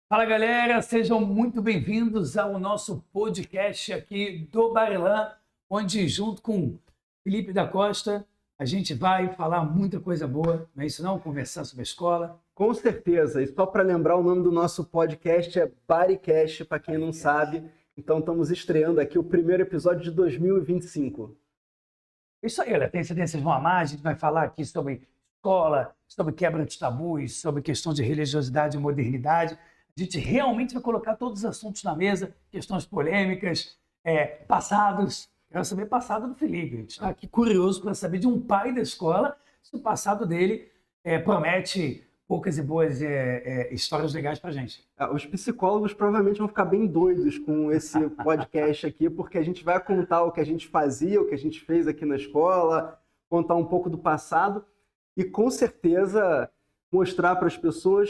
Fala galera, sejam muito bem-vindos ao nosso podcast aqui do Barilã, onde junto com Felipe da Costa a gente vai falar muita coisa boa, não é isso não? Conversar sobre a escola. Com certeza. E só para lembrar, o nome do nosso podcast é Baricast, para quem não sabe. Então estamos estreando aqui o primeiro episódio de 2025. Isso aí, olha, tem certeza que vocês vão amar, a gente vai falar aqui sobre escola, sobre quebra de tabus, sobre questão de religiosidade e modernidade. A gente realmente vai colocar todos os assuntos na mesa, questões polêmicas, passados. Quero saber passado do Felipe. A gente está aqui curioso para saber de um pai da escola se o passado dele promete poucas e boas histórias legais para a gente. Os psicólogos provavelmente vão ficar bem doidos com esse podcast aqui, porque a gente vai contar o que a gente fazia, o que a gente fez aqui na escola, contar um pouco do passado e, com certeza, mostrar para as pessoas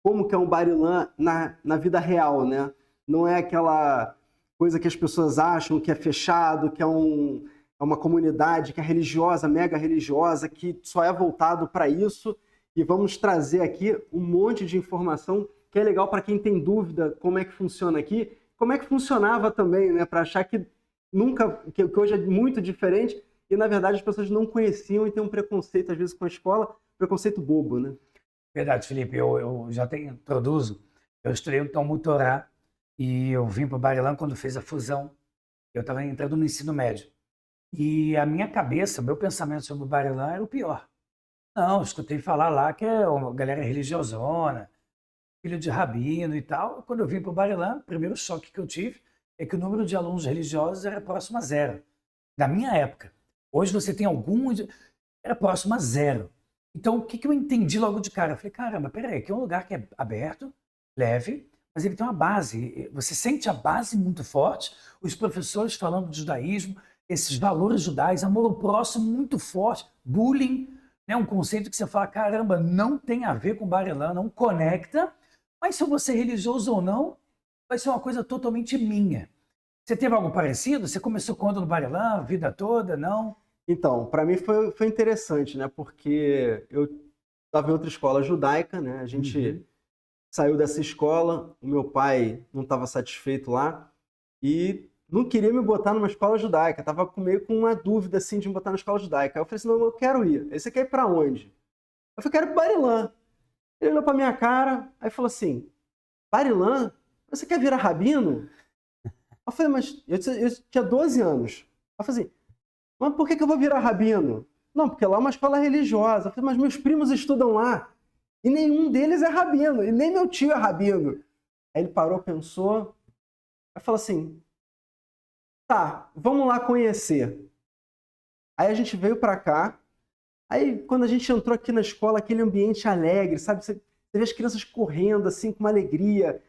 como que é um Barilã na vida real, né? Não é aquela coisa que as pessoas acham que é fechado, que é uma comunidade que é religiosa, mega religiosa, que só é voltado para isso. E vamos trazer aqui um monte de informação que é legal para quem tem dúvida como é que funciona aqui, como é que funcionava também, né? Para achar que que hoje é muito diferente e, na verdade, as pessoas não conheciam e têm um preconceito, às vezes, com a escola, preconceito bobo, né? Verdade, Felipe, eu já introduzo. Eu estudei no Talmud Torá e eu vim para o Barilã quando fez a fusão. Eu estava entrando no ensino médio. E a minha cabeça, meu pensamento sobre o Barilã era o pior. Não, eu escutei falar lá que é uma galera religiosona, filho de rabino e tal. Quando eu vim para o Barilã, o primeiro choque que eu tive é que o número de alunos religiosos era próximo a zero. Na minha época. Hoje você tem alguns, era próximo a zero. Então, o que eu entendi logo de cara? Eu falei, caramba, peraí, aqui é um lugar que é aberto, leve, mas ele tem uma base. Você sente a base muito forte, os professores falando de judaísmo, esses valores judais, amor ao próximo muito forte, bullying, né? Um conceito que você fala, caramba, não tem a ver com Barilã, não conecta, mas se eu vou ser religioso ou não, vai ser uma coisa totalmente minha. Você teve algo parecido? Você começou quando no Barilã, a vida toda, não? Então, para mim foi interessante, né? Porque eu estava em outra escola judaica, né? A gente saiu dessa escola, o meu pai não estava satisfeito lá e não queria me botar numa escola judaica. Tava meio com uma dúvida assim de me botar na escola judaica. Aí eu falei assim, não, eu quero ir. Aí você quer ir para onde? Eu falei, quero ir para Barilã. Ele olhou para minha cara, aí falou assim, Barilã? Você quer virar rabino? Eu falei, mas eu tinha 12 anos. Eu falei assim, mas por que eu vou virar rabino? Não, porque lá é uma escola religiosa. Eu falei, mas meus primos estudam lá. E nenhum deles é rabino. E nem meu tio é rabino. Aí ele parou, pensou. Aí falou assim, tá, vamos lá conhecer. Aí a gente veio pra cá. Aí quando a gente entrou aqui na escola, aquele ambiente alegre, sabe? Você vê as crianças correndo assim, com uma alegria.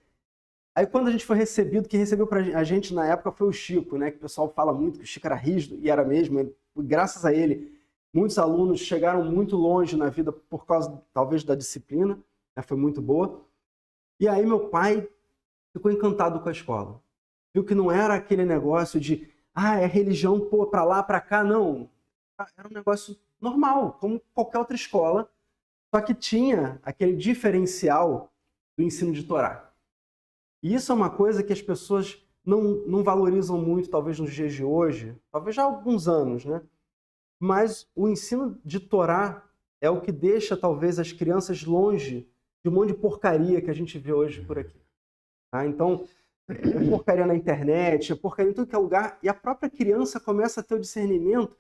Aí quando a gente foi recebido, quem recebeu a gente na época foi o Chico, né? Que o pessoal fala muito que o Chico era rígido, e era mesmo. Graças a ele, muitos alunos chegaram muito longe na vida por causa, talvez, da disciplina, né? Foi muito boa. E aí meu pai ficou encantado com a escola. Viu que não era aquele negócio de, é religião, pô, pra lá, pra cá, não. Era um negócio normal, como qualquer outra escola, só que tinha aquele diferencial do ensino de Torá. E isso é uma coisa que as pessoas não valorizam muito, talvez nos dias de hoje, talvez já há alguns anos, né? Mas o ensino de Torá é o que deixa, talvez, as crianças longe de um monte de porcaria que a gente vê hoje por aqui. Tá? Então, é porcaria na internet, é porcaria em tudo que é lugar, e a própria criança começa a ter o discernimento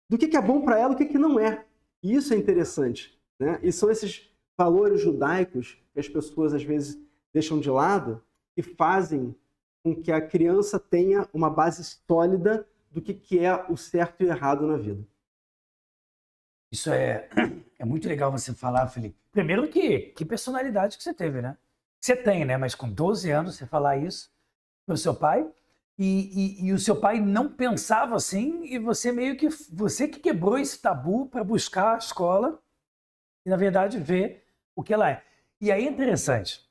do que é bom para ela e o que não é. E isso é interessante, né? E são esses valores judaicos que as pessoas, às vezes, deixam de lado, que fazem com que a criança tenha uma base sólida do que é o certo e o errado na vida. Isso é muito legal você falar, Felipe. Primeiro que personalidade que você teve, né? Você tem, né? Mas com 12 anos você falar isso para o seu pai e o seu pai não pensava assim e você meio que... Você que quebrou esse tabu para buscar a escola e, na verdade, ver o que ela é. E aí é interessante.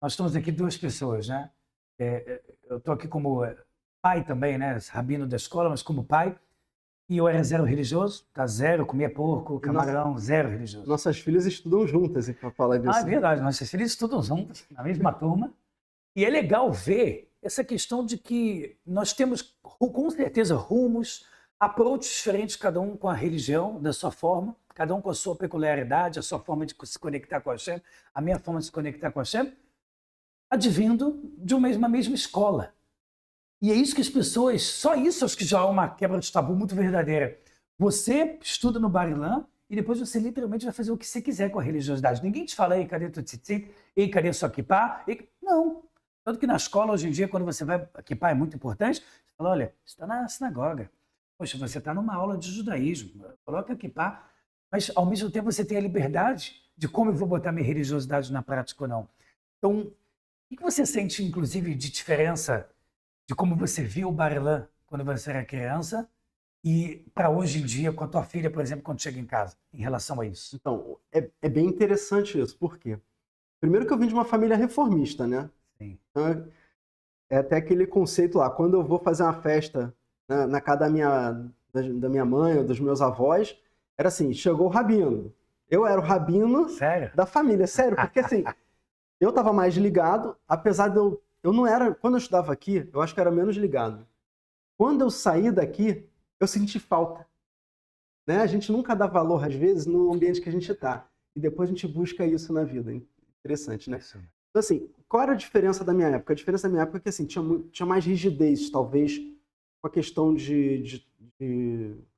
Nós estamos aqui duas pessoas, né? Eu estou aqui como pai também, né? Rabino da escola, mas como pai. E eu era zero religioso, tá? Zero, comia porco, E nossa- camarão, zero religioso. Nossas filhas estudam juntas, para falar disso. Ah, é verdade, nossas filhas estudam juntas, na mesma turma. E é legal ver essa questão de que nós temos, com certeza, rumos, approaches diferentes, cada um com a religião, da sua forma, cada um com a sua peculiaridade, a sua forma de se conectar com a Hashem, a minha forma de se conectar com a Hashem, advindo de uma mesma escola. E é isso que as pessoas, só isso acho que já é uma quebra de tabu muito verdadeira. Você estuda no Bar Ilan e depois você literalmente vai fazer o que você quiser com a religiosidade. Ninguém te fala, ei, cadê teu tzitzit? Ei, cadê sua kippah? Não. Tanto que na escola, hoje em dia, quando você vai, a kippah é muito importante, você fala, olha, você está na sinagoga. Poxa, você está numa aula de judaísmo. Coloca a kippah. Mas, ao mesmo tempo, você tem a liberdade de como eu vou botar minha religiosidade na prática ou não. Então, o que você sente, inclusive, de diferença de como você viu o Bar Ilan quando você era criança e para hoje em dia com a tua filha, por exemplo, quando chega em casa, em relação a isso? Então, é bem interessante isso. Por quê? Primeiro que eu vim de uma família reformista, né? Sim. Então, é até aquele conceito lá, quando eu vou fazer uma festa na casa da minha mãe ou dos meus avós, era assim, chegou o rabino. Eu era o rabino Sério? da família, sério, porque assim, eu estava mais ligado, apesar de eu não era, quando eu estudava aqui, eu acho que eu era menos ligado. Quando eu saí daqui, eu senti falta. Né? A gente nunca dá valor, às vezes, no ambiente que a gente está. E depois a gente busca isso na vida. Interessante, né? Isso. Então, assim, qual era a diferença da minha época? A diferença da minha época é que, assim, tinha mais rigidez, talvez, com a questão de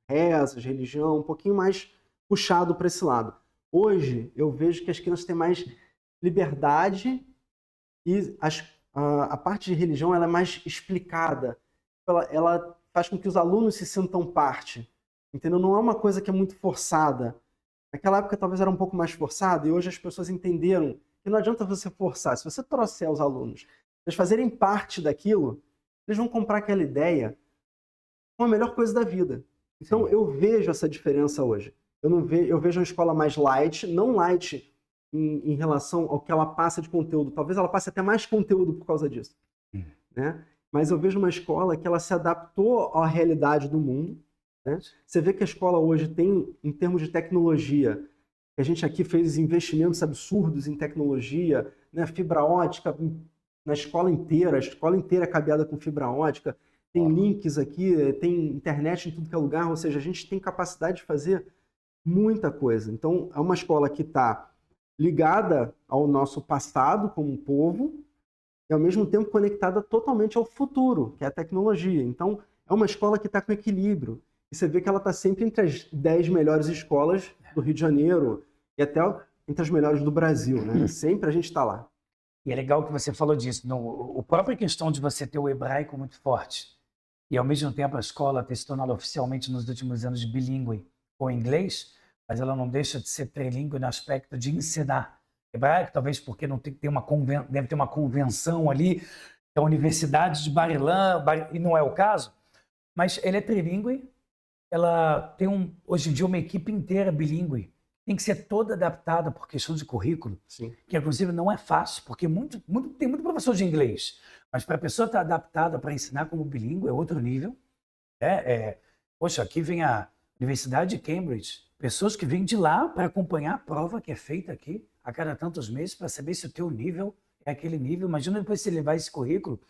rezas, religião, um pouquinho mais puxado para esse lado. Hoje, eu vejo que as crianças têm mais liberdade e a parte de religião ela é mais explicada. Ela faz com que os alunos se sintam parte. Entendeu? Não é uma coisa que é muito forçada. Naquela época talvez era um pouco mais forçado e hoje as pessoas entenderam que não adianta você forçar. Se você trouxer os alunos, eles fazerem parte daquilo, eles vão comprar aquela ideia como a melhor coisa da vida. Então Sim. eu vejo essa diferença hoje. Eu vejo uma escola mais light, não light em relação ao que ela passa de conteúdo. Talvez ela passe até mais conteúdo por causa disso. Né? Mas eu vejo uma escola que ela se adaptou à realidade do mundo. Né? Você vê que a escola hoje tem, em termos de tecnologia, a gente aqui fez investimentos absurdos em tecnologia, né? Fibra ótica na escola inteira, a escola inteira é cabeada com fibra ótica, tem links aqui, tem internet em tudo que é lugar, ou seja, a gente tem capacidade de fazer muita coisa. Então, é uma escola que está ligada ao nosso passado como povo e, ao mesmo tempo, conectada totalmente ao futuro, que é a tecnologia. Então, é uma escola que está com equilíbrio. E você vê que ela está sempre entre as 10 melhores escolas do Rio de Janeiro e até entre as melhores do Brasil, né? Sempre a gente está lá. E é legal que você falou disso. A própria questão de você ter o hebraico muito forte e, ao mesmo tempo, a escola ter se tornado oficialmente nos últimos anos bilíngue com inglês, mas ela não deixa de ser trilíngue no aspecto de ensinar hebraico, talvez porque não tem uma deve ter uma convenção ali da Universidade de Bar Ilan, e não é o caso, mas ele é trilíngue. Ela tem hoje em dia uma equipe inteira bilíngue, tem que ser toda adaptada por questão de currículo, Sim. que inclusive não é fácil, porque tem muito professor de inglês, mas para a pessoa estar adaptada para ensinar como bilíngue é outro nível. Poxa, aqui vem a Universidade de Cambridge, pessoas que vêm de lá para acompanhar a prova que é feita aqui a cada tantos meses para saber se o teu nível é aquele nível. Imagina depois se levar esse currículo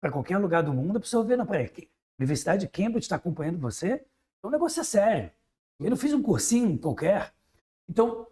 para qualquer lugar do mundo, a pessoa vê, não, peraí, a Universidade de Cambridge está acompanhando você? Então o negócio é sério. Eu não fiz um cursinho qualquer. Então,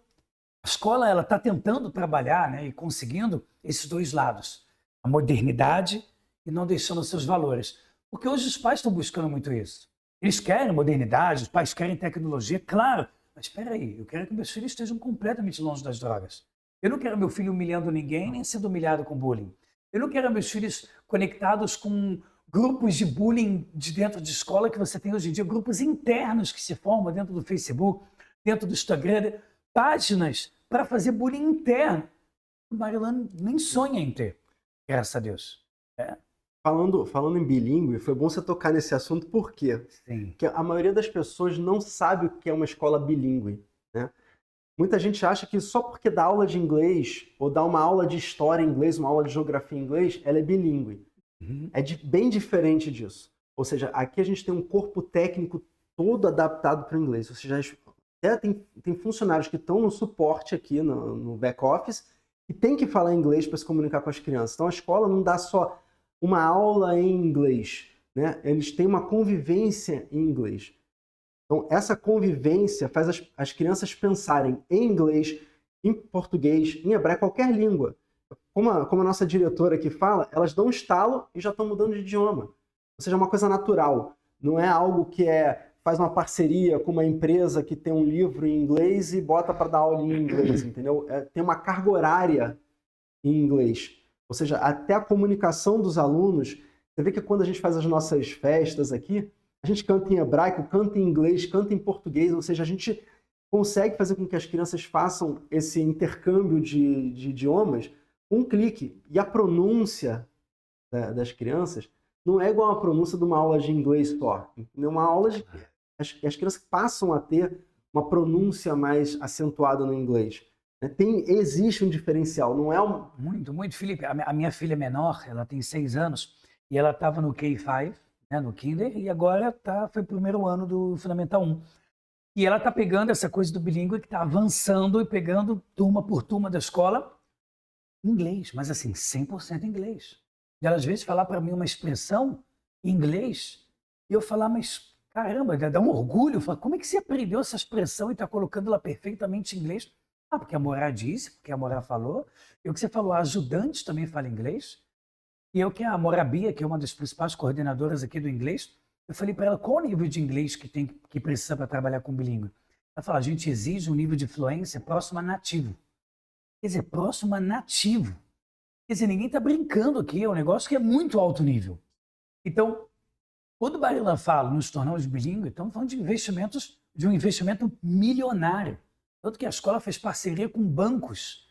a escola ela está tentando trabalhar, né, e conseguindo esses dois lados. A modernidade e não deixando os seus valores. Porque hoje os pais estão buscando muito isso. Eles querem modernidade, os pais querem tecnologia, claro. Mas espera aí, eu quero que meus filhos estejam completamente longe das drogas. Eu não quero meu filho humilhando ninguém, nem sendo humilhado com bullying. Eu não quero meus filhos conectados com grupos de bullying de dentro de escola que você tem hoje em dia, grupos internos que se formam dentro do Facebook, dentro do Instagram, páginas para fazer bullying interno. O Bar Ilan nem sonha em ter, graças a Deus. Falando em bilíngue, foi bom você tocar nesse assunto, por quê? Sim. Porque a maioria das pessoas não sabe o que é uma escola bilíngue, né? Muita gente acha que só porque dá aula de inglês, ou dá uma aula de história em inglês, uma aula de geografia em inglês, ela é bilíngue. É bem diferente disso. Ou seja, aqui a gente tem um corpo técnico todo adaptado para o inglês. Ou seja, até tem funcionários que estão no suporte aqui, no back-office, e tem que falar inglês para se comunicar com as crianças. Então, a escola não dá só uma aula em inglês, né? Eles têm uma convivência em inglês. Então, essa convivência faz as crianças pensarem em inglês, em português, em hebraico, qualquer língua. Como a nossa diretora aqui fala, elas dão um estalo e já estão mudando de idioma. Ou seja, é uma coisa natural. Não é algo que faz uma parceria com uma empresa que tem um livro em inglês e bota para dar aula em inglês, entendeu? Tem uma carga horária em inglês. Ou seja, até a comunicação dos alunos. Você vê que quando a gente faz as nossas festas aqui, a gente canta em hebraico, canta em inglês, canta em português, ou seja, a gente consegue fazer com que as crianças façam esse intercâmbio de idiomas com um clique. E a pronúncia das crianças não é igual a pronúncia de uma aula de inglês só. É uma aula de... As crianças passam a ter uma pronúncia mais acentuada no inglês. Existe um diferencial, não é um... Muito, Felipe. A minha filha menor, ela tem 6 anos, e ela estava no K5, né, no Kinder, e agora foi o primeiro ano do Fundamental 1. E ela está pegando essa coisa do bilíngue, que está avançando e pegando turma por turma da escola, inglês, mas assim, 100% inglês. E ela às vezes falar para mim uma expressão em inglês, e eu falar, mas caramba, dá um orgulho. Falar, como é que você aprendeu essa expressão e está colocando ela perfeitamente em inglês? Ah, porque a Morá disse, porque a Morá falou. E o que você falou, a ajudante também fala inglês. E eu, que é a Morabia, que é uma das principais coordenadoras aqui do inglês, eu falei para ela qual o nível de inglês que precisa para trabalhar com bilíngue. Ela falou, a gente exige um nível de fluência próximo a nativo. Quer dizer, próximo a nativo. Quer dizer, ninguém está brincando aqui, é um negócio que é muito alto nível. Então, quando o Barilan fala nos tornamos de bilíngue, estamos falando de um investimento milionário. Tanto que a escola fez parceria com bancos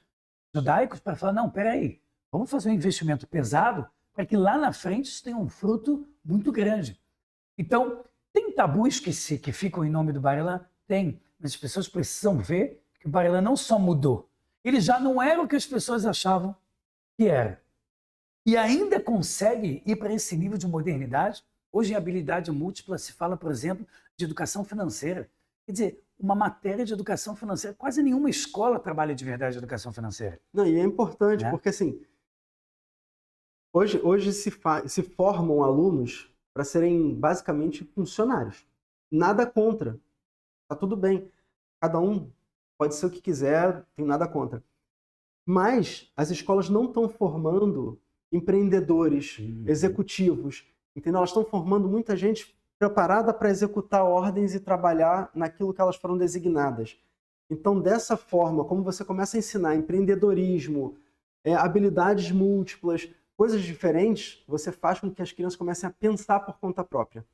judaicos para falar, não, peraí, vamos fazer um investimento pesado para que lá na frente isso tenha um fruto muito grande. Então, tem tabus que ficam em nome do Barilan? Tem, mas as pessoas precisam ver que o Barilan não só mudou, ele já não era o que as pessoas achavam que era. E ainda consegue ir para esse nível de modernidade. Hoje, em habilidade múltipla, se fala, por exemplo, de educação financeira. Quer dizer, uma matéria de educação financeira, quase nenhuma escola trabalha de verdade de educação financeira. Não, e é importante, né? Porque assim, hoje se formam alunos para serem basicamente funcionários. Nada contra. Tá tudo bem. Cada um pode ser o que quiser, tem nada contra. Mas as escolas não estão formando empreendedores, executivos, entendeu? Elas estão formando muita gente preparada para executar ordens e trabalhar naquilo que elas foram designadas. Então, dessa forma, como você começa a ensinar empreendedorismo, habilidades múltiplas, coisas diferentes, você faz com que as crianças comecem a pensar por conta própria.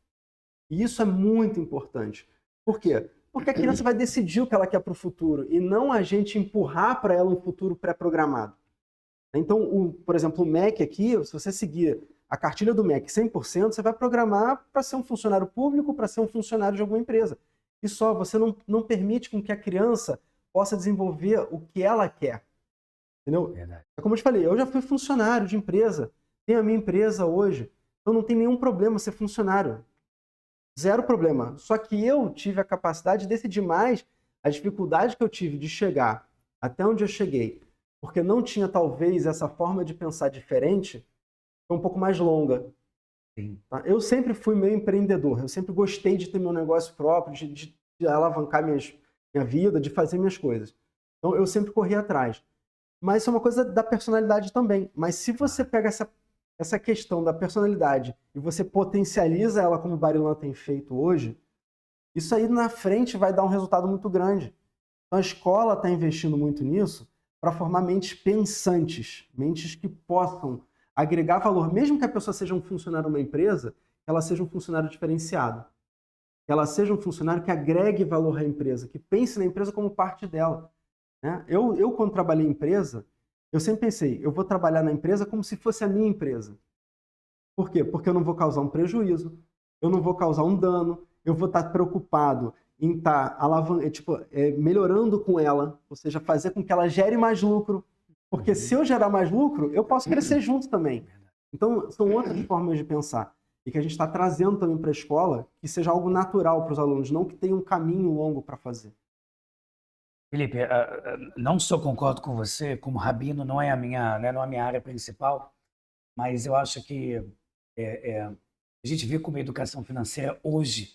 E isso é muito importante. Por quê? Porque a criança vai decidir o que ela quer para o futuro e não a gente empurrar para ela um futuro pré-programado. Então, por exemplo, o MEC aqui, se você seguir a cartilha do MEC 100%, você vai programar para ser um funcionário público, para ser um funcionário de alguma empresa. E só, você não permite com que a criança possa desenvolver o que ela quer. Entendeu? Verdade. É como eu te falei, eu já fui funcionário de empresa, tenho a minha empresa hoje, então não tem nenhum problema ser funcionário. Zero problema. Só que eu tive a capacidade de decidir mais a dificuldade que eu tive de chegar até onde eu cheguei, porque não tinha talvez essa forma de pensar diferente, foi um pouco mais longa. Sim. Tá? Eu sempre fui meio empreendedor, eu sempre gostei de ter meu negócio próprio, de alavancar minha vida, de fazer minhas coisas. Então eu sempre corri atrás. Mas isso é uma coisa da personalidade também. Mas se você pega essa questão da personalidade e você potencializa ela como o Barilan tem feito hoje, isso aí na frente vai dar um resultado muito grande. Então a escola está investindo muito nisso para formar mentes pensantes, mentes que possam agregar valor, mesmo que a pessoa seja um funcionário de uma empresa, que ela seja um funcionário diferenciado, que ela seja um funcionário que agregue valor à empresa, que pense na empresa como parte dela. Né? Eu, quando trabalhei em empresa, eu sempre pensei, eu vou trabalhar na empresa como se fosse a minha empresa. Por quê? Porque eu não vou causar um prejuízo, eu não vou causar um dano, eu vou estar preocupado em estar melhorando com ela, ou seja, fazer com que ela gere mais lucro, porque se eu gerar mais lucro, eu posso crescer junto também. Então, são outras formas de pensar. e que a gente está trazendo também para a escola, que seja algo natural para os alunos, não que tenha um caminho longo para fazer. Felipe, não só concordo com você, como rabino não é a minha, né, não é a minha área principal, mas eu acho que a gente vê como a educação financeira hoje,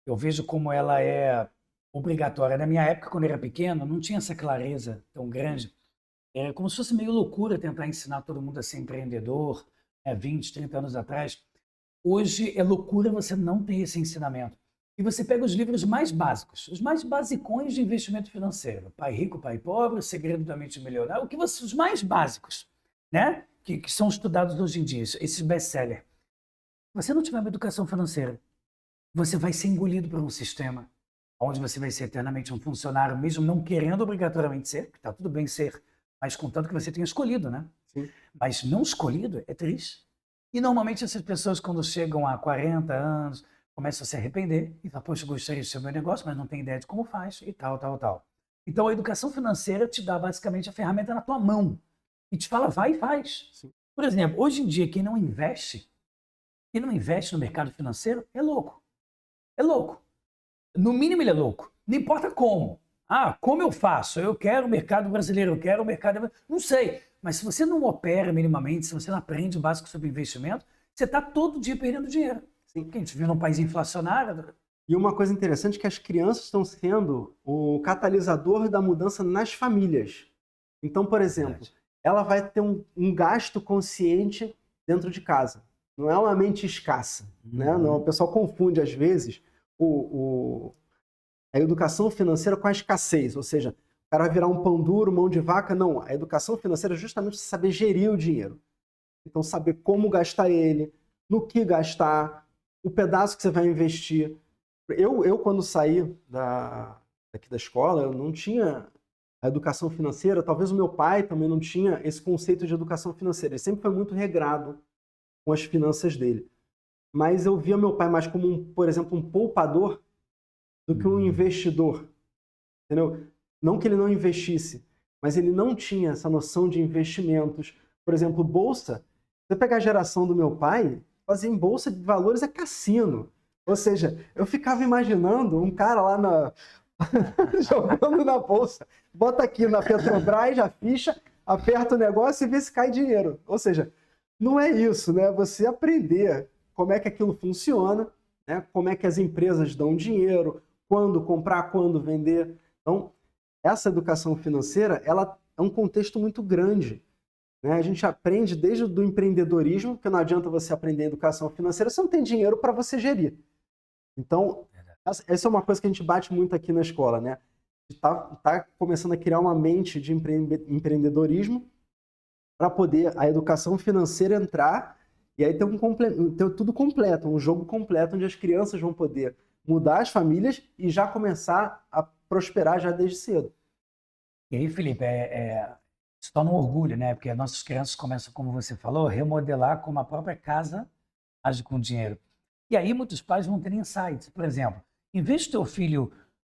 eu vejo como ela é obrigatória. Na minha época, quando eu era pequeno, não tinha essa clareza tão grande. É como se fosse meio loucura tentar ensinar todo mundo a ser empreendedor, 20, 30 anos atrás. Hoje é loucura você não ter esse ensinamento. E você pega os livros mais básicos, os mais basicões de investimento financeiro. Pai Rico, Pai Pobre, O Segredo da Mente Milionária, os mais básicos, né? Que são estudados hoje em dia, esses best-sellers. Se você não tiver uma educação financeira, você vai ser engolido por um sistema onde você vai ser eternamente um funcionário, mesmo não querendo obrigatoriamente ser, que está tudo bem ser, mas contanto que você tenha escolhido, né? Sim. Mas não escolhido é triste. E normalmente essas pessoas, quando chegam a 40 anos, começam a se arrepender e falam, poxa, eu gostaria de ser o meu negócio, mas não tem ideia de como faz e tal, tal, tal. Então a educação financeira te dá basicamente a ferramenta na tua mão e te fala, vai e faz. Sim. Por exemplo, hoje em dia, quem não investe no mercado financeiro é louco. É louco. No mínimo ele é louco. Não importa como. Ah, como eu faço? Eu quero o mercado brasileiro, eu quero o mercado... Não sei. Mas se você não opera minimamente, se você não aprende o básico sobre investimento, você está todo dia perdendo dinheiro. Sim. Porque a gente vive num país inflacionário. E uma coisa interessante é que as crianças estão sendo o catalisador da mudança nas famílias. Então, por exemplo, ela vai ter um gasto consciente dentro de casa. Não é uma mente escassa. Né? Não, o pessoal confunde, às vezes, a educação financeira com a escassez. Ou seja, o cara vai virar um pão duro, mão de vaca. Não, a educação financeira é justamente saber gerir o dinheiro. Então, saber como gastar ele, no que gastar, o pedaço que você vai investir. Eu quando saí daqui da escola, eu não tinha a educação financeira. Talvez o meu pai também não tinha esse conceito de educação financeira. Ele sempre foi muito regrado com as finanças dele. Mas eu via meu pai mais como, por exemplo, um poupador do que um investidor. Entendeu? Não que ele não investisse, mas ele não tinha essa noção de investimentos. Por exemplo, bolsa. Se você pegar a geração do meu pai, fazer em bolsa de valores é cassino. Ou seja, eu ficava imaginando um cara lá jogando na bolsa. Bota aqui na Petrobras a ficha, aperta o negócio e vê se cai dinheiro. Ou seja, não é isso, né? Você aprender como é que aquilo funciona, né? Como é que as empresas dão dinheiro, quando comprar, quando vender. Então, essa educação financeira, ela é um contexto muito grande. Né? A gente aprende desde o empreendedorismo, porque não adianta você aprender educação financeira se não tem dinheiro para você gerir. Então, essa é uma coisa que a gente bate muito aqui na escola, né? Tá começando a criar uma mente de empreendedorismo para poder a educação financeira entrar e aí ter tudo completo, um jogo completo onde as crianças vão poder mudar as famílias e já começar a prosperar já desde cedo. E aí, Felipe, se torna um orgulho, né? Porque as nossas crianças começam, como você falou, a remodelar como a própria casa age com dinheiro. E aí muitos pais vão ter insights. Por exemplo, em vez de teu filho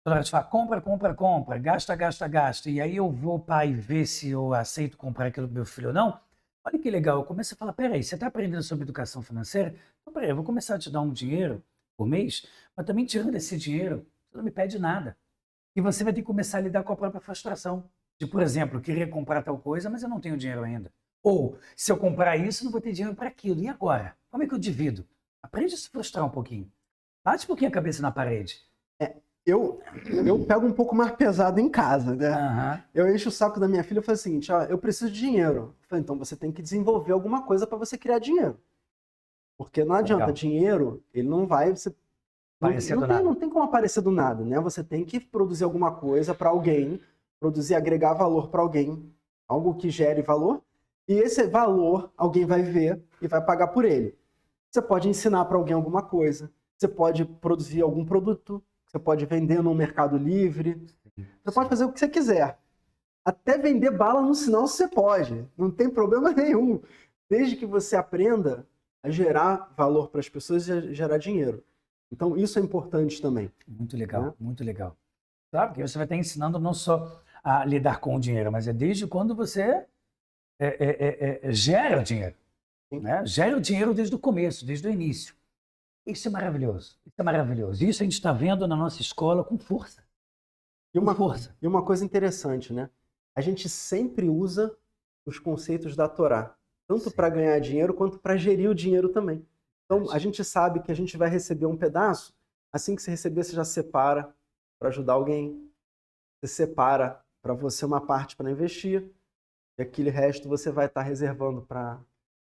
toda hora te falar, compra, compra, compra, gasta, gasta, gasta, e aí eu vou, pai, ver se eu aceito comprar aquilo do meu filho ou não, olha que legal, eu começo a falar, peraí, você está aprendendo sobre educação financeira? Então, peraí, eu vou começar a te dar um dinheiro por mês, mas também tirando esse dinheiro, você não me pede nada. E você vai ter que começar a lidar com a própria frustração. De, por exemplo, eu queria comprar tal coisa, mas eu não tenho dinheiro ainda. Ou, se eu comprar isso, não vou ter dinheiro para aquilo. E agora? Como é que eu divido? Aprende a se frustrar um pouquinho. Bate um pouquinho a cabeça na parede. Eu pego um pouco mais pesado em casa, né? Uhum. Eu encho o saco da minha filha e falo o seguinte, ó, eu preciso de dinheiro. Eu falo, então você tem que desenvolver alguma coisa para você criar dinheiro. Porque não adianta, Legal. dinheiro, ele não vai... Não tem como aparecer do nada, né? Você tem que produzir alguma coisa para alguém, agregar valor para alguém, algo que gere valor, e esse valor alguém vai ver e vai pagar por ele. Você pode ensinar para alguém alguma coisa, você pode produzir algum produto, você pode vender no Mercado Livre, você pode fazer o que você quiser. Até vender bala no sinal você pode, não tem problema nenhum, desde que você aprenda a gerar valor para as pessoas e a gerar dinheiro. Então, isso é importante também. Muito legal, né? Muito legal. Claro, porque você vai estar ensinando não só a lidar com o dinheiro, mas é desde quando você gera o dinheiro. Sim. né? Gere o dinheiro desde o começo, desde o início. Isso é maravilhoso. Isso é maravilhoso. Isso a gente está vendo na nossa escola com força. E Com força. uma coisa interessante, né? A gente sempre usa os conceitos da Torá, tanto para ganhar dinheiro quanto para gerir o dinheiro também. Então, a gente sabe que a gente vai receber um pedaço, assim que você receber, você já separa para ajudar alguém, você separa para você uma parte para investir, e aquele resto você vai estar reservando para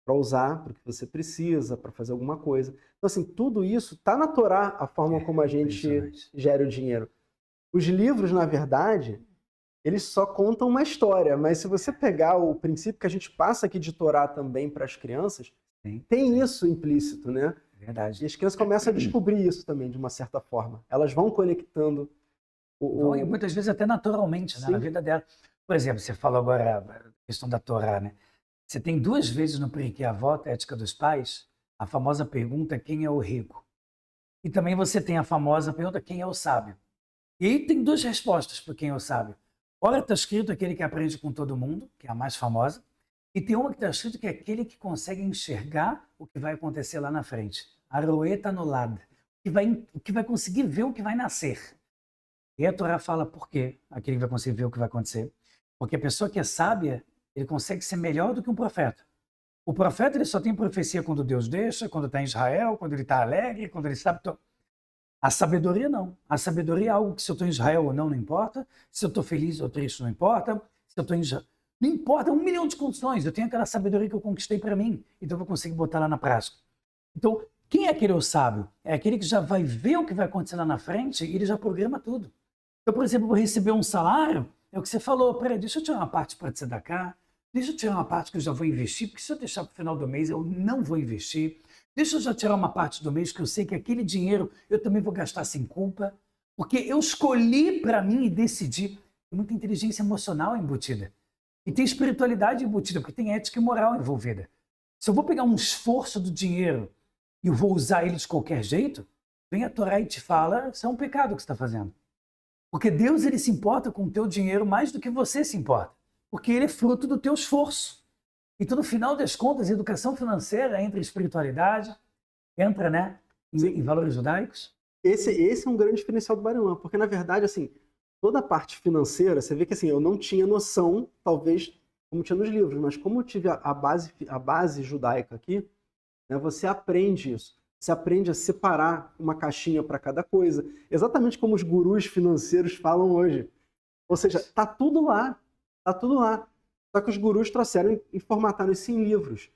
usar, para o que você precisa, para fazer alguma coisa. Então, assim, tudo isso está na Torá, a forma como a gente gera o dinheiro. Os livros, na verdade, eles só contam uma história, mas se você pegar o princípio que a gente passa aqui de Torá também para as crianças, tem isso implícito, né? Verdade. E as crianças começam a descobrir isso também, de uma certa forma. Elas vão conectando E muitas vezes até naturalmente, né, na vida dela. Por exemplo, você falou agora a questão da Torá, né? Você tem 2 vezes no Pirkei Avot, a Ética dos Pais, a famosa pergunta quem é o rico. E também você tem a famosa pergunta quem é o sábio. E aí tem 2 respostas para quem é o sábio. Ora está escrito aquele que aprende com todo mundo, que é a mais famosa, e tem uma que está escrito que é aquele que consegue enxergar o que vai acontecer lá na frente. Aroeta no lado, que vai conseguir ver o que vai nascer. E a Torá fala por quê aquele que vai conseguir ver o que vai acontecer. Porque a pessoa que é sábia, ele consegue ser melhor do que um profeta. O profeta ele só tem profecia quando Deus deixa, quando está em Israel, quando ele está alegre, quando ele sabe... A sabedoria não. A sabedoria é algo que se eu estou em Israel ou não, não importa. Se eu estou feliz ou triste, não importa. Se eu estou em Israel... Não importa, 1 milhão de condições. Eu tenho aquela sabedoria que eu conquistei para mim. Então eu vou conseguir botar lá na prática. Então, quem é aquele sábio? É aquele que já vai ver o que vai acontecer lá na frente e ele já programa tudo. Eu, por exemplo, vou receber um salário, é o que você falou, peraí, deixa eu tirar uma parte para tzedakah, deixa eu tirar uma parte que eu já vou investir, porque se eu deixar para o final do mês, eu não vou investir. Deixa eu já tirar uma parte do mês que eu sei que aquele dinheiro eu também vou gastar sem culpa, porque eu escolhi para mim e decidi. Tem muita inteligência emocional embutida. E tem espiritualidade embutida, porque tem ética e moral envolvida. Se eu vou pegar um esforço do dinheiro e eu vou usar ele de qualquer jeito, vem a Torá e te fala, isso é um pecado que você está fazendo. Porque Deus ele se importa com o teu dinheiro mais do que você se importa. Porque ele é fruto do teu esforço. Então, no final das contas, a educação financeira entra em espiritualidade, entra, né, em valores judaicos. Esse é um grande diferencial do Barilan, porque, na verdade, assim, toda a parte financeira, você vê que assim, eu não tinha noção, talvez, como tinha nos livros, mas como eu tive a base judaica aqui, né, você aprende isso. Você aprende a separar uma caixinha para cada coisa, exatamente como os gurus financeiros falam hoje. Ou seja, tá tudo lá, tá tudo lá. Só que os gurus trouxeram e formataram isso em livros,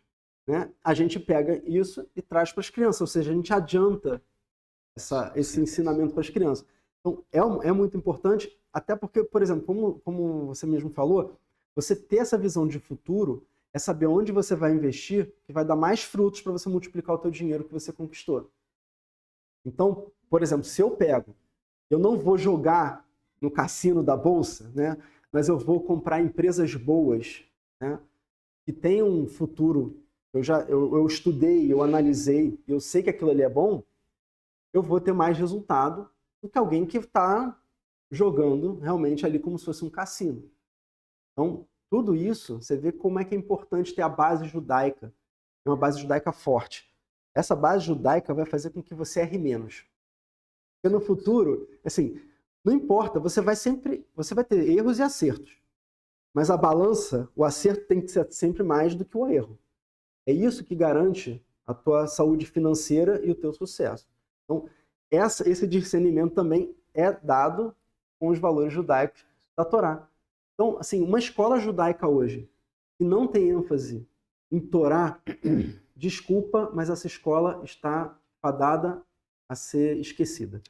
né? A gente pega isso e traz para as crianças, ou seja, a gente adianta esse ensinamento para as crianças. Então, é muito importante, até porque, por exemplo, como você mesmo falou, você ter essa visão de futuro é saber onde você vai investir, que vai dar mais frutos para você multiplicar o teu dinheiro que você conquistou. Então, por exemplo, se eu não vou jogar no cassino da bolsa, né? Mas eu vou comprar empresas boas, né? Que tenham um futuro. Eu estudei, eu analisei, eu sei que aquilo ali é bom, eu vou ter mais resultado do que alguém que está jogando realmente ali como se fosse um cassino. Então, tudo isso, você vê como é que é importante ter a base judaica, uma base judaica forte. Essa base judaica vai fazer com que você erre menos. Porque no futuro, assim, não importa, você vai ter erros e acertos. Mas a balança, o acerto tem que ser sempre mais do que o erro. É isso que garante a tua saúde financeira e o teu sucesso. Então, esse discernimento também é dado com os valores judaicos da Torá. Então, assim, uma escola judaica hoje que não tem ênfase em Torá, desculpa, mas essa escola está fadada a ser esquecida.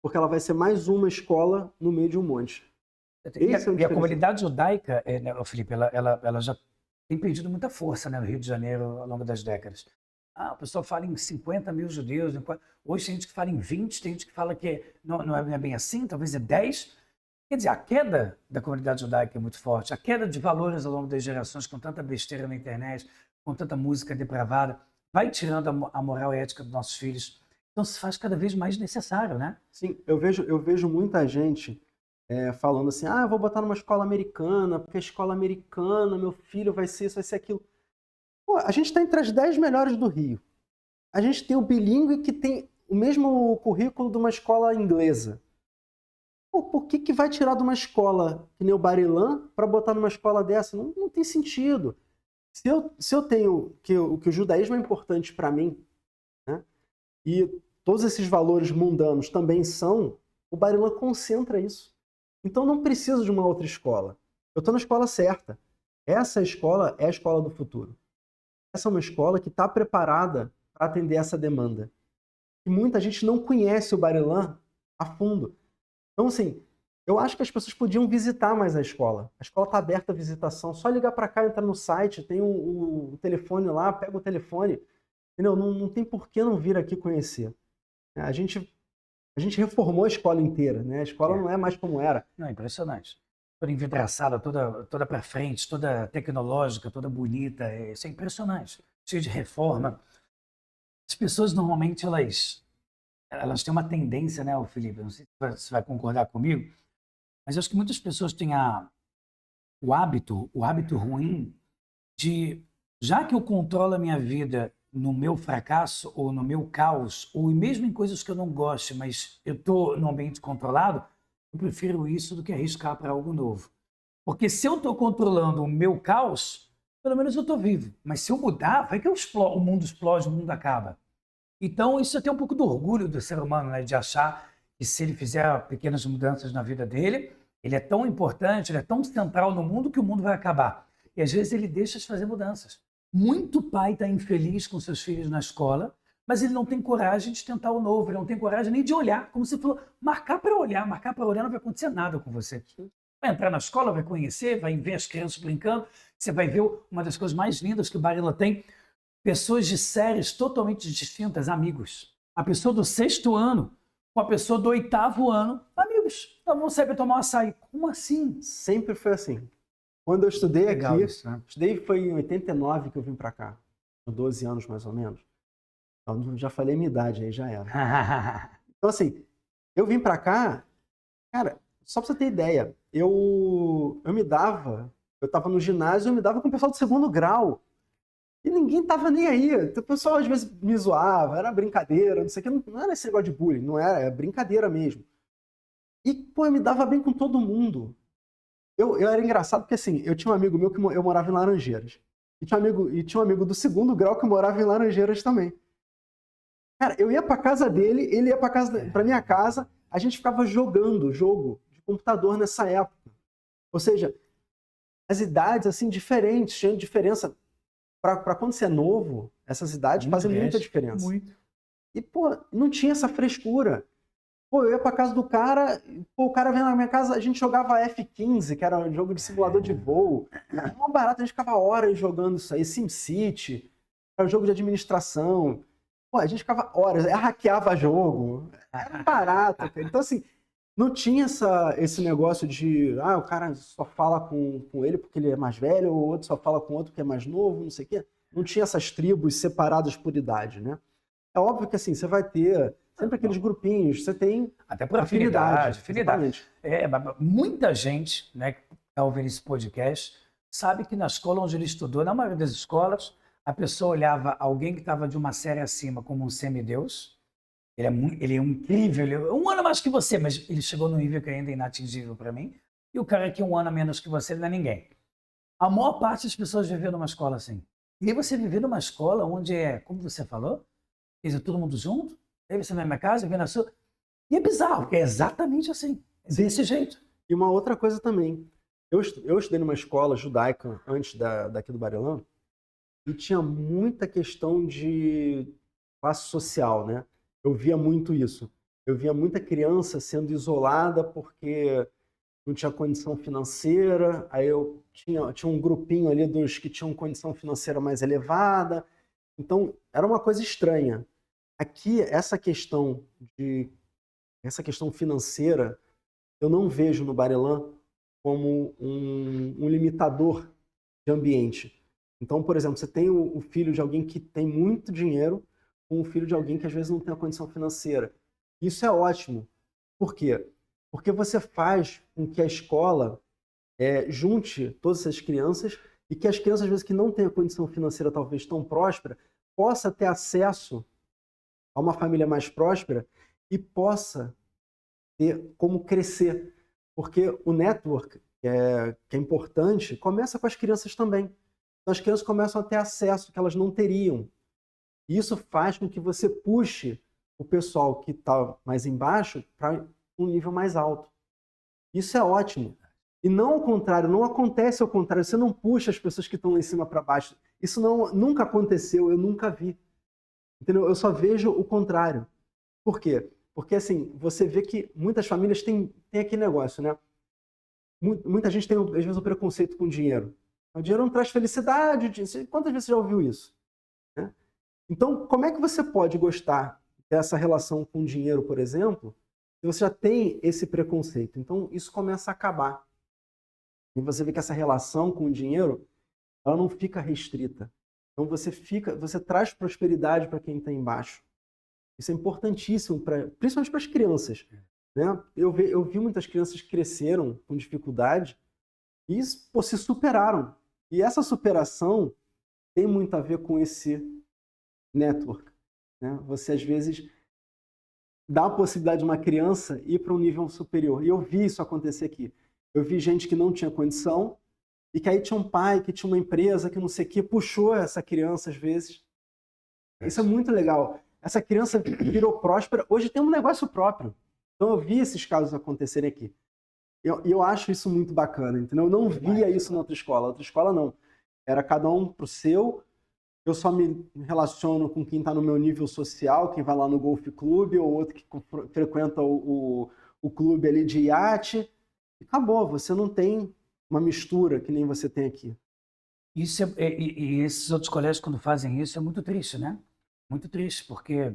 Porque ela vai ser mais uma escola no meio de um monte. E a comunidade judaica, né, Felipe, ela já tem perdido muita força, né, no Rio de Janeiro ao longo das décadas. O pessoal fala em 50 mil judeus, hoje tem gente que fala em 20, tem gente que fala que não é bem assim, talvez é 10. Quer dizer, a queda da comunidade judaica é muito forte, a queda de valores ao longo das gerações, com tanta besteira na internet, com tanta música depravada, vai tirando a moral e a ética dos nossos filhos. Então se faz cada vez mais necessário, né? Sim, eu vejo muita gente falando assim, eu vou botar numa escola americana, porque a escola americana, meu filho vai ser isso, vai ser aquilo. Pô, Pô, a gente está entre as 10 melhores do Rio. A gente tem o bilíngue que tem o mesmo currículo de uma escola inglesa. Pô, por que vai tirar de uma escola que nem o Barilã para botar numa escola dessa? Não tem sentido. Se eu tenho que o judaísmo é importante para mim, né? E todos esses valores mundanos também são, o Barilã concentra isso. Então não preciso de uma outra escola. Eu estou na escola certa. Essa escola é a escola do futuro. Essa é uma escola que está preparada para atender essa demanda. E muita gente não conhece o Barilã a fundo. Então, assim, eu acho que as pessoas podiam visitar mais a escola. A escola está aberta à visitação. Só ligar para cá, entrar no site, tem o telefone lá, pega o telefone. Entendeu? Não tem por que não vir aqui conhecer. A gente reformou a escola inteira, né? A escola não é mais como era. Não, impressionante. Toda envidraçada, toda para frente, toda tecnológica, toda bonita. Isso é impressionante. Cheio de reforma. As pessoas normalmente elas têm uma tendência, né, Felipe? Não sei se você vai concordar comigo, mas eu acho que muitas pessoas têm o hábito ruim de, já que eu controlo a minha vida no meu fracasso ou no meu caos, ou mesmo em coisas que eu não gosto, mas eu estou no ambiente controlado, eu prefiro isso do que arriscar para algo novo. Porque se eu estou controlando o meu caos, pelo menos eu estou vivo. Mas se eu mudar, vai que o mundo explode, o mundo acaba. Então, isso tem um pouco do orgulho do ser humano, né? De achar que se ele fizer pequenas mudanças na vida dele, ele é tão importante, ele é tão central no mundo que o mundo vai acabar. E às vezes ele deixa de fazer mudanças. Muito pai está infeliz com seus filhos na escola, mas ele não tem coragem de tentar o novo, ele não tem coragem nem de olhar. Como você falou, marcar para olhar não vai acontecer nada com você. Vai entrar na escola, vai conhecer, vai ver as crianças brincando, você vai ver uma das coisas mais lindas que o Barilla tem, pessoas de séries totalmente distintas, amigos. A pessoa do 6º ano com a pessoa do 8º ano, amigos. Então vamos sair para tomar um açaí. Como assim? Sempre foi assim. Quando eu estudei aqui, Isso, né? estudei foi em 89 que eu vim para cá. Com 12 anos mais ou menos. Então, já falei minha idade, aí já era. Então assim, eu vim para cá, cara, só para você ter ideia, eu estava no ginásio, eu me dava com o pessoal do 2º grau. E ninguém tava nem aí. O pessoal às vezes me zoava, era brincadeira, não sei o que. Não era esse negócio de bullying, não era, é brincadeira mesmo. E, pô, eu me dava bem com todo mundo. Eu era engraçado porque, assim, eu tinha um amigo meu que eu morava em Laranjeiras. E tinha um amigo do 2º grau que morava em Laranjeiras também. Cara, eu ia pra casa dele, ele ia pra minha casa, a gente ficava jogando jogo de computador nessa época. Ou seja, as idades, assim, diferentes, tinha diferença. Para quando você é novo, essas idades fazem muita diferença. Muito. E, pô, não tinha essa frescura. Pô, eu ia pra casa do cara, pô, o cara veio na minha casa, a gente jogava F-15, que era um jogo de simulador de voo. Era uma barata, a gente ficava horas jogando isso aí. SimCity, era um jogo de administração. Pô, a gente ficava horas, hackeava jogo. Era barato. Então, assim, não tinha esse negócio de, o cara só fala com ele porque ele é mais velho, ou o outro só fala com o outro que é mais novo, não sei o quê. Não tinha essas tribos separadas por idade, né? É óbvio que, assim, você vai ter sempre aqueles grupinhos, você tem até por afinidade. Muita gente, né, que está ouvindo esse podcast, sabe que na escola onde ele estudou, na maioria das escolas, a pessoa olhava alguém que estava de uma série acima como um semideus. Ele é incrível, ele é um ano mais que você, mas ele chegou num nível que ainda é inatingível para mim. E o cara que é um ano a menos que você, ele não é ninguém. A maior parte das pessoas viveu numa escola assim. E aí você viver numa escola onde como você falou, todo mundo junto, aí você vai na minha casa, vem na sua. E é bizarro, porque é exatamente assim, desse jeito. E uma outra coisa também, eu estudei numa escola judaica antes daqui do Barilã, e tinha muita questão de classe social, né? Eu via muito isso. Eu via muita criança sendo isolada porque não tinha condição financeira, aí eu tinha um grupinho ali dos que tinham condição financeira mais elevada. Então, era uma coisa estranha. Aqui, essa questão financeira, eu não vejo no Barilã como um limitador de ambiente. Então, por exemplo, você tem o filho de alguém que tem muito dinheiro com o filho de alguém que às vezes não tem a condição financeira. Isso é ótimo. Por quê? Porque você faz com que a escola junte todas essas crianças e que as crianças, às vezes, que não têm a condição financeira talvez tão próspera, possa ter acesso a uma família mais próspera e possa ter como crescer. Porque o network, que é importante, começa com as crianças também. Então, as crianças começam a ter acesso que elas não teriam. E isso faz com que você puxe o pessoal que está mais embaixo para um nível mais alto. Isso é ótimo. E não ao contrário, não acontece ao contrário. Você não puxa as pessoas que estão lá em cima para baixo. Isso nunca aconteceu, eu nunca vi. Entendeu? Eu só vejo o contrário. Por quê? Porque, assim, você vê que muitas famílias têm aquele negócio, né? Muita gente tem, às vezes, o preconceito com dinheiro. O dinheiro não traz felicidade. Quantas vezes você já ouviu isso? Né? Então, como é que você pode gostar dessa relação com o dinheiro, por exemplo, se você já tem esse preconceito? Então, isso começa a acabar. E você vê que essa relação com o dinheiro, ela não fica restrita. Então, você traz prosperidade para quem está embaixo. Isso é importantíssimo, principalmente para as crianças. Né? Eu vi muitas crianças que cresceram com dificuldade e se superaram. E essa superação tem muito a ver com esse network. Né? Você, às vezes, dá a possibilidade de uma criança ir para um nível superior. E eu vi isso acontecer aqui. Eu vi gente que não tinha condição e que aí tinha um pai, que tinha uma empresa, que não sei o quê, puxou essa criança, às vezes. Isso é muito legal. Essa criança virou próspera, hoje tem um negócio próprio. Então eu vi esses casos acontecerem aqui. E eu acho isso muito bacana, entendeu? Eu não via isso na outra escola não. Era cada um pro seu, eu só me relaciono com quem está no meu nível social, quem vai lá no golfe clube, ou outro que frequenta o clube ali de iate, e acabou, você não tem uma mistura que nem você tem aqui. Isso e esses outros colégios, quando fazem isso, é muito triste, né? Muito triste, porque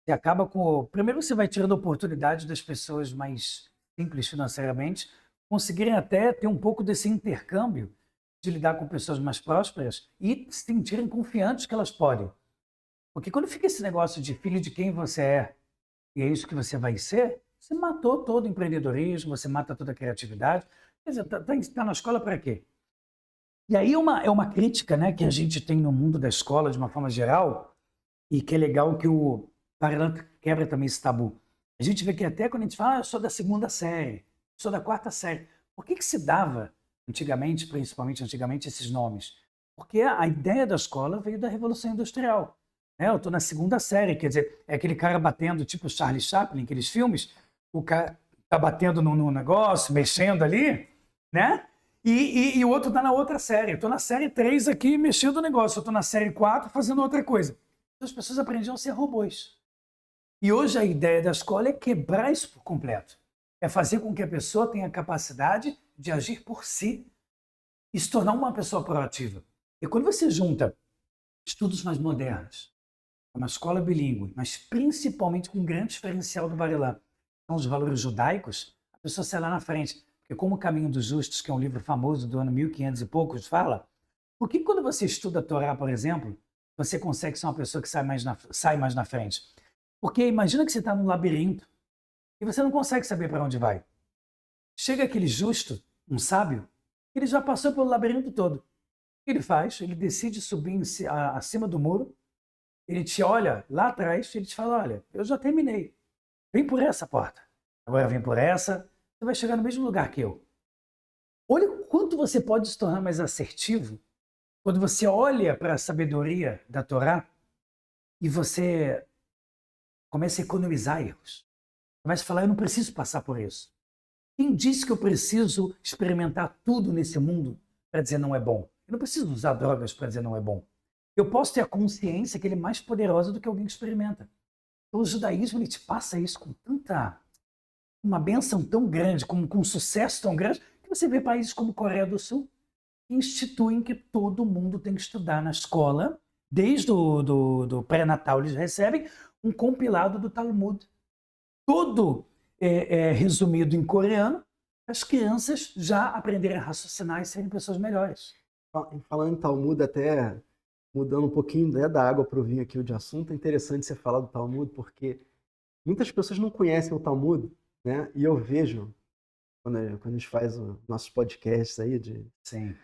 você acaba com... Primeiro você vai tirando a oportunidade das pessoas mais simples financeiramente conseguirem até ter um pouco desse intercâmbio de lidar com pessoas mais prósperas e se sentirem confiantes que elas podem. Porque quando fica esse negócio de filho de quem você é e é isso que você vai ser, você matou todo o empreendedorismo, você mata toda a criatividade. Quer dizer, tá na escola para quê? E aí é uma crítica, né, que a gente tem no mundo da escola de uma forma geral e que é legal que o Parlant quebra também esse tabu. A gente vê que até quando a gente fala, eu sou da 2ª série, sou da 4ª série. Por que se dava antigamente, principalmente antigamente, esses nomes? Porque a ideia da escola veio da Revolução Industrial. Né? Eu estou na 2ª série, quer dizer, é aquele cara batendo, tipo Charlie Chaplin, aqueles filmes, o cara tá batendo no negócio, mexendo ali, né? E o outro está na outra série. Eu estou na série 3 aqui, mexendo no negócio. Eu estou na série 4 fazendo outra coisa. Então, as pessoas aprendiam a ser robôs. E hoje a ideia da escola é quebrar isso por completo. É fazer com que a pessoa tenha a capacidade de agir por si e se tornar uma pessoa proativa. E quando você junta estudos mais modernos, uma escola bilíngue, mas principalmente com um grande diferencial do Barilan, são os valores judaicos, a pessoa sai lá na frente. Porque como O Caminho dos Justos, que é um livro famoso do ano 1500 e poucos, fala, por que quando você estuda a Torá, por exemplo, você consegue ser uma pessoa que sai mais na frente? Porque imagina que você está num labirinto e você não consegue saber para onde vai. Chega aquele justo, um sábio, ele já passou pelo labirinto todo. O que ele faz? Ele decide subir acima do muro, ele te olha lá atrás e ele te fala, olha, eu já terminei, vem por essa porta, agora vem por essa, você vai chegar no mesmo lugar que eu. Olha o quanto você pode se tornar mais assertivo quando você olha para a sabedoria da Torá e você começa a economizar erros. Começa a falar, eu não preciso passar por isso. Quem disse que eu preciso experimentar tudo nesse mundo para dizer não é bom? Eu não preciso usar drogas para dizer não é bom. Eu posso ter a consciência que ele é mais poderoso do que alguém que experimenta. Então, o judaísmo ele te passa isso com uma bênção tão grande, com um sucesso tão grande, que você vê países como Coreia do Sul que instituem que todo mundo tem que estudar na escola, desde do pré-natal eles recebem um compilado do Talmud. Todo resumido em coreano, as crianças já aprenderem a raciocinar e serem pessoas melhores. Falando em Talmud, até mudando um pouquinho, né, da água para o vinho aqui de assunto, é interessante você falar do Talmud, porque muitas pessoas não conhecem o Talmud, né? E eu vejo, quando a gente faz os nossos podcasts aí Sim.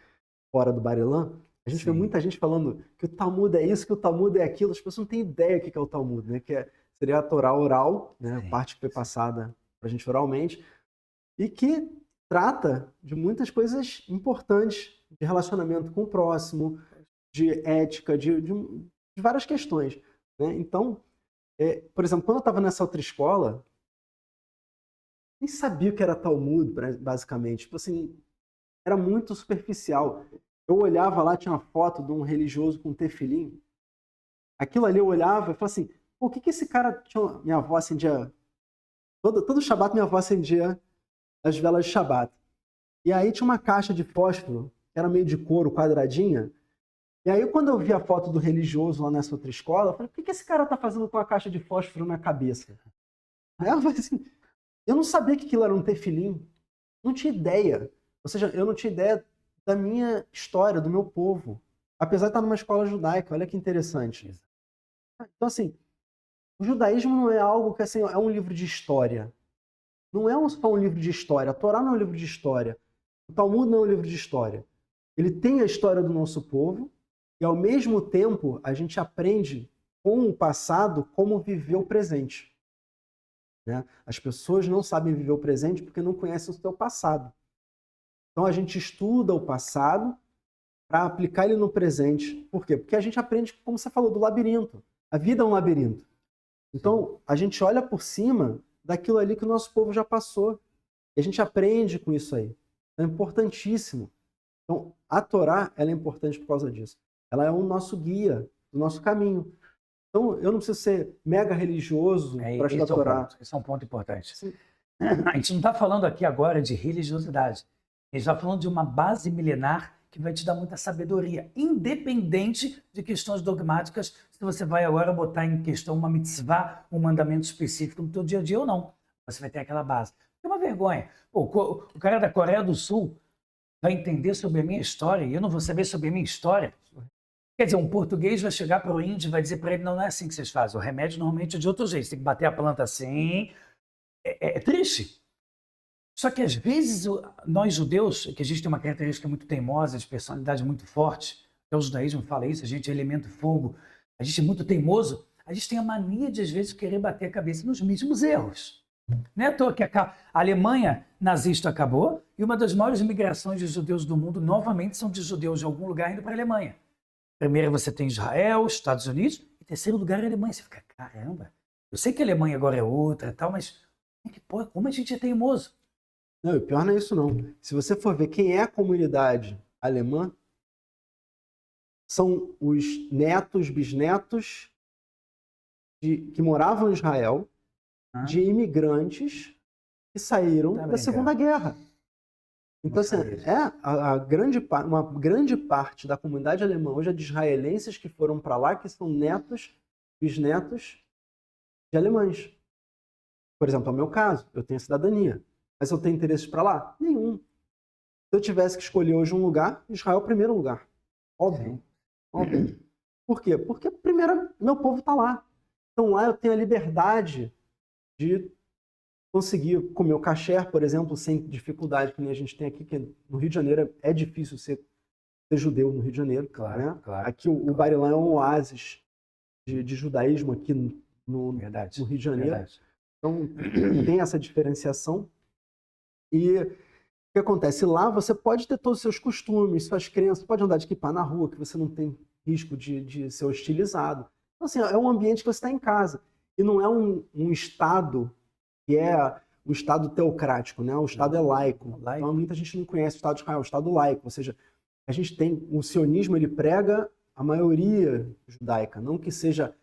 fora do Barilã, a gente vê Sim. muita gente falando que o Talmud é isso, que o Talmud é aquilo. As pessoas não têm ideia do que é o Talmud, né? Seria a Torá oral, né? A Sim. parte que foi passada para a gente oralmente, e que trata de muitas coisas importantes de relacionamento com o próximo, de ética, de várias questões, né? Então, por exemplo, quando eu estava nessa outra escola, nem sabia o que era Talmud, basicamente. Tipo assim, era muito superficial. Eu olhava lá, tinha uma foto de um religioso com tefilim. Aquilo ali eu olhava e falava assim, pô, o que que esse cara tinha... Minha avó acendia... Todo Shabat minha avó acendia as velas de Shabat. E aí tinha uma caixa de fósforo, que era meio de couro, quadradinha. E aí quando eu vi a foto do religioso lá nessa outra escola, eu falei, o que que esse cara tá fazendo com a caixa de fósforo na cabeça? Aí ela falou assim, eu não sabia que aquilo era um tefilim. Não tinha ideia. Ou seja, eu não tinha ideia da minha história, do meu povo. Apesar de estar numa escola judaica, olha que interessante. Então, assim, o judaísmo não é algo que, assim, é um livro de história. Não é só um livro de história. A Torá não é um livro de história. O Talmud não é um livro de história. Ele tem a história do nosso povo e, ao mesmo tempo, a gente aprende com o passado como viver o presente. Né? As pessoas não sabem viver o presente porque não conhecem o seu passado. Então a gente estuda o passado para aplicar ele no presente. Por quê? Porque a gente aprende, como você falou, do labirinto. A vida é um labirinto. Então a gente olha por cima daquilo ali que o nosso povo já passou. E a gente aprende com isso aí. É importantíssimo. Então a Torá, ela é importante por causa disso. Ela é o nosso guia, o nosso caminho. Então eu não preciso ser mega religioso para estudar a Torá. Esse é um ponto importante. Sim. A gente não está falando aqui agora de religiosidade. A gente está falando de uma base milenar que vai te dar muita sabedoria, independente de questões dogmáticas, se você vai agora botar em questão uma mitzvah, um mandamento específico no teu dia a dia ou não. Você vai ter aquela base. É uma vergonha. Pô, o cara da Coreia do Sul vai entender sobre a minha história e eu não vou saber sobre a minha história. Quer dizer, um português vai chegar para o índio e vai dizer para ele, não, não é assim que vocês fazem. O remédio normalmente é de outro jeito. Você tem que bater a planta assim. É triste. Só que às vezes nós judeus, que a gente tem uma característica muito teimosa, de personalidade muito forte, até o judaísmo fala isso, a gente é elemento fogo, a gente é muito teimoso, a gente tem a mania de às vezes querer bater a cabeça nos mesmos erros. Não é à toa que a Alemanha nazista acabou e uma das maiores imigrações de judeus do mundo novamente são de judeus de algum lugar indo para a Alemanha. Primeiro você tem Israel, Estados Unidos, e terceiro lugar é a Alemanha. Você fica, caramba, eu sei que a Alemanha agora é outra e tal, mas como a gente é teimoso? Não, o pior não é isso não. Se você for ver quem é a comunidade alemã, são os netos, bisnetos que moravam em Israel, de imigrantes que saíram da Segunda Guerra. Então, assim, uma grande parte da comunidade alemã hoje é de israelenses que foram para lá, que são netos, bisnetos de alemães. Por exemplo, é o meu caso, eu tenho cidadania. Mas eu tenho interesses para lá? Nenhum. Se eu tivesse que escolher hoje um lugar, Israel é o primeiro lugar. Óbvio. Óbvio. Por quê? Porque, primeiro, meu povo está lá. Então, lá eu tenho a liberdade de conseguir comer o kasher, por exemplo, sem dificuldade, que nem a gente tem aqui, que no Rio de Janeiro é difícil ser judeu no Rio de Janeiro. Claro, né? claro. Aqui o Barilã é um oásis de judaísmo aqui no Rio de Janeiro. Verdade. Então, tem essa diferenciação. E o que acontece? Lá você pode ter todos os seus costumes, suas crenças, pode andar de kippah na rua, que você não tem risco de ser hostilizado. Então, assim, é um ambiente que você está em casa. E não é um Estado que é um Estado teocrático, né? O Estado é laico. Então, muita gente não conhece o Estado de Israel, o Estado laico. Ou seja, a gente tem... O sionismo, ele prega a maioria judaica, não que seja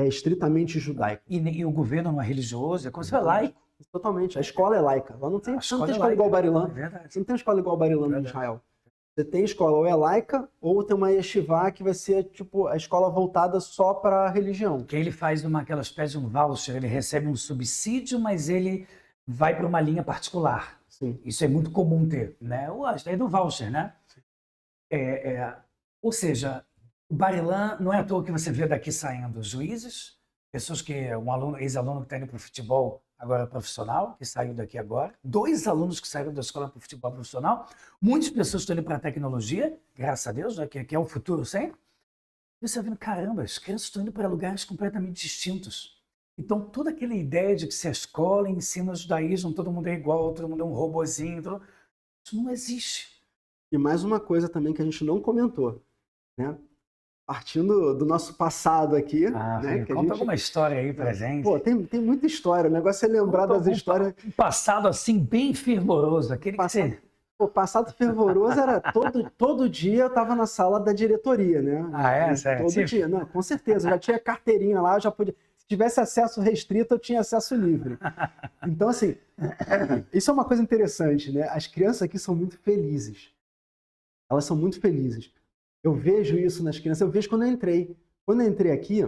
estritamente judaico. E o governo não é religioso, é como se fosse laico. Totalmente. A escola é laica. Lá não tem escola igual o Barilã. Você não tem escola igual o Barilã no Israel. Você tem escola ou é laica, ou tem uma yeshiva que vai ser tipo a escola voltada só para a religião. Que ele faz aquela espécie de um voucher, ele recebe um subsídio, mas ele vai para uma linha particular. Sim. Isso é muito comum ter, né? A ideia do voucher, né? Ou seja, o Barilã não é à toa que você vê daqui saindo juízes, pessoas que, ex-aluno que está indo para o futebol, agora profissional, que saiu daqui agora, 2 alunos que saíram da escola para o futebol profissional, muitas pessoas estão indo para a tecnologia, graças a Deus, né, que é o futuro sempre. E você vai vendo, caramba, as crianças estão indo para lugares completamente distintos. Então, toda aquela ideia de que se a escola ensina o judaísmo, todo mundo é igual, todo mundo é um robozinho, isso não existe. E mais uma coisa também que a gente não comentou, né? Partindo do nosso passado aqui, né? Filho, Que a conta gente... alguma história aí pra gente. Pô, tem muita história. O negócio é lembrar das histórias. Um passado assim bem fervoroso, aquele Passado, que você... O passado fervoroso era todo dia eu estava na sala da diretoria, né? Sério? Todo dia. Não, com certeza. Eu já tinha carteirinha lá, eu já podia. Se tivesse acesso restrito, eu tinha acesso livre. Então, assim, isso é uma coisa interessante, né? As crianças aqui são muito felizes. Elas são muito felizes. Eu vejo isso nas crianças, eu vejo quando eu entrei. Quando eu entrei aqui,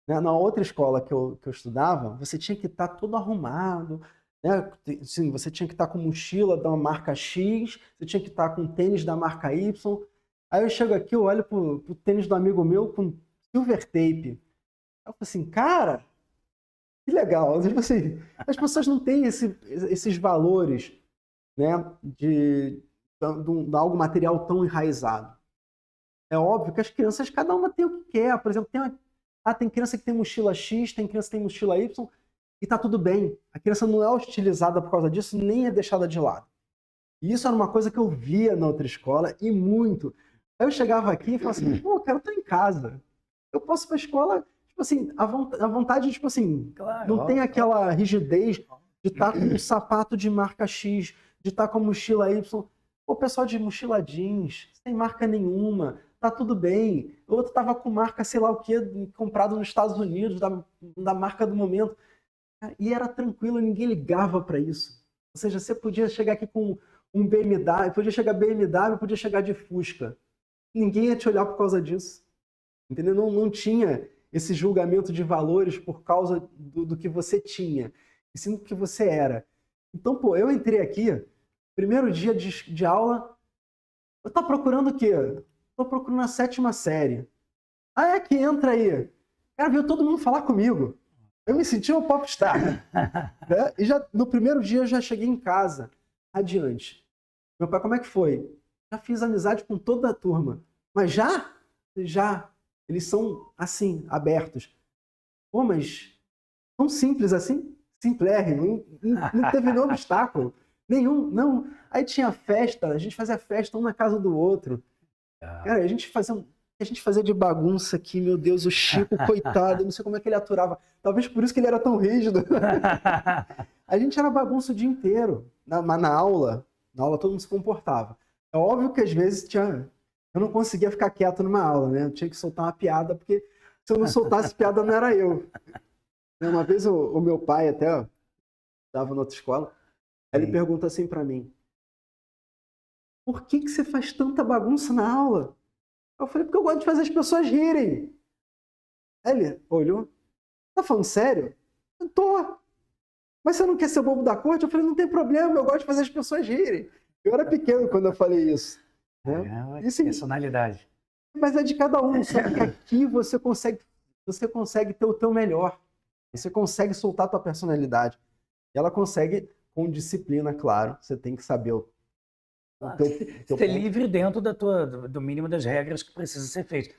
né, na outra escola que eu estudava, você tinha que estar todo arrumado, né? Assim, você tinha que estar com mochila da marca X, você tinha que estar com tênis da marca Y. Aí eu chego aqui, eu olho pro tênis do amigo meu com silver tape. Eu falo assim, cara, que legal. Tipo assim, as pessoas não têm esses valores, né, de algo material tão enraizado. É óbvio que as crianças, cada uma tem o que quer. Por exemplo, tem criança que tem mochila X, tem criança que tem mochila Y, e tá tudo bem. A criança não é hostilizada por causa disso, nem é deixada de lado. E isso era uma coisa que eu via na outra escola, e muito. Aí eu chegava aqui e falava assim, pô, cara, eu tô em casa. Eu posso ir pra escola, tipo assim, à vontade, tipo assim, Claro, não tem aquela rigidez de estar com um sapato de marca X, de estar com a mochila Y. O pessoal de mochila jeans, sem marca nenhuma, tá tudo bem. O outro tava com marca, sei lá o que, comprado nos Estados Unidos, da marca do momento. E era tranquilo, ninguém ligava para isso. Ou seja, você podia chegar aqui com um BMW, podia chegar BMW, podia chegar de Fusca. Ninguém ia te olhar por causa disso. Entendeu? Não tinha esse julgamento de valores por causa do que você tinha, e sim do que você era. Então, pô, eu entrei aqui, primeiro dia de aula, eu tô procurando o quê? Tô procurando a 7ª série. Ah, é que entra aí. Cara, veio todo mundo falar comigo. Eu me senti um popstar. Né? E já, no primeiro dia eu já cheguei em casa, adiante. Meu pai, como é que foi? Já fiz amizade com toda a turma. Mas já? Já. Eles são, assim, abertos. Pô, mas tão simples assim? Simplérrimo. Não teve nenhum obstáculo. Nenhum, não. Aí tinha festa, a gente fazia festa um na casa do outro. Cara, a gente fazia de bagunça aqui, meu Deus, o Chico, coitado, não sei como é que ele aturava. Talvez por isso que ele era tão rígido. A gente era bagunça o dia inteiro. Na aula todo mundo se comportava. É óbvio que às vezes eu não conseguia ficar quieto numa aula, né? Eu tinha que soltar uma piada, porque se eu não soltasse piada não era eu. Uma vez o meu pai até estava na outra escola, aí ele pergunta assim para mim, por que você faz tanta bagunça na aula? Eu falei, porque eu gosto de fazer as pessoas rirem. Aí ele olhou, tá falando sério? Eu tô. Mas você não quer ser bobo da corte? Eu falei, não tem problema, eu gosto de fazer as pessoas rirem. Eu era pequeno quando eu falei isso. Né? Assim, personalidade. Mas é de cada um, só que aqui você consegue ter o teu melhor. Você consegue soltar a tua personalidade. E ela consegue com disciplina, claro. Você tem que saber o teu ser livre dentro do mínimo das regras que precisa ser feito.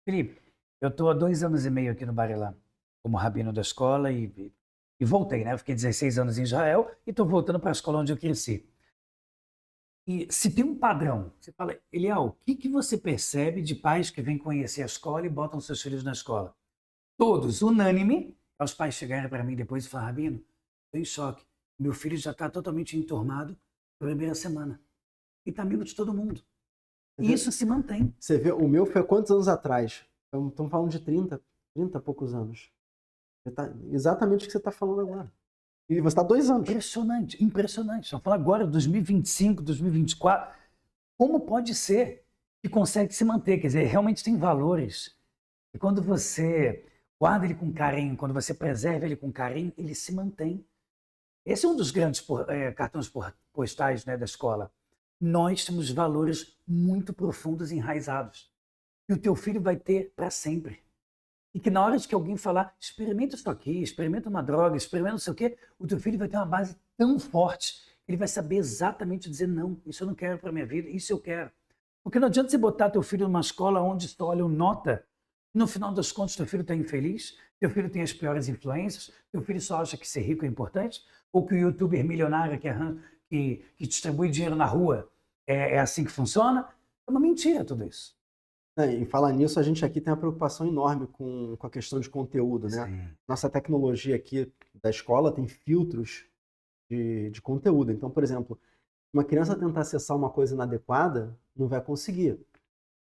Felipe, eu estou há 2 anos e meio aqui no Bar-Ilan, como rabino da escola e voltei, né? Eu fiquei 16 anos em Israel e estou voltando para a escola onde eu cresci. E se tem um padrão, você fala, Eliel, o que você percebe de pais que vêm conhecer a escola e botam seus filhos na escola? Todos, unânime, os pais chegarem para mim depois e falar, rabino, estou em choque, meu filho já está totalmente enturmado na primeira semana. E está amigo de todo mundo. E isso se mantém. Você vê, o meu foi há quantos anos atrás? Estamos falando de 30 e poucos anos. Exatamente o que você está falando agora. E você está há 2 anos. Impressionante, impressionante. Só falar agora, 2025, 2024, como pode ser que consegue se manter? Quer dizer, realmente tem valores. E quando você guarda ele com carinho, quando você preserva ele com carinho, ele se mantém. Esse é um dos grandes cartões postais, né, da escola. Nós temos valores muito profundos e enraizados. E o teu filho vai ter para sempre. E que na hora de que alguém falar, experimenta isso aqui, experimenta uma droga, experimenta não sei o quê, o teu filho vai ter uma base tão forte, ele vai saber exatamente dizer, não, isso eu não quero para minha vida, isso eu quero. Porque não adianta você botar teu filho numa escola onde só olham nota, e no final das contas teu filho está infeliz, teu filho tem as piores influências, teu filho só acha que ser rico é importante, ou que o youtuber milionário que distribui dinheiro na rua é assim que funciona. É uma mentira tudo isso. E falar nisso, a gente aqui tem uma preocupação enorme com a questão de conteúdo, né? Sim. Nossa tecnologia aqui da escola tem filtros de conteúdo. Então, por exemplo, uma criança tentar acessar uma coisa inadequada, não vai conseguir.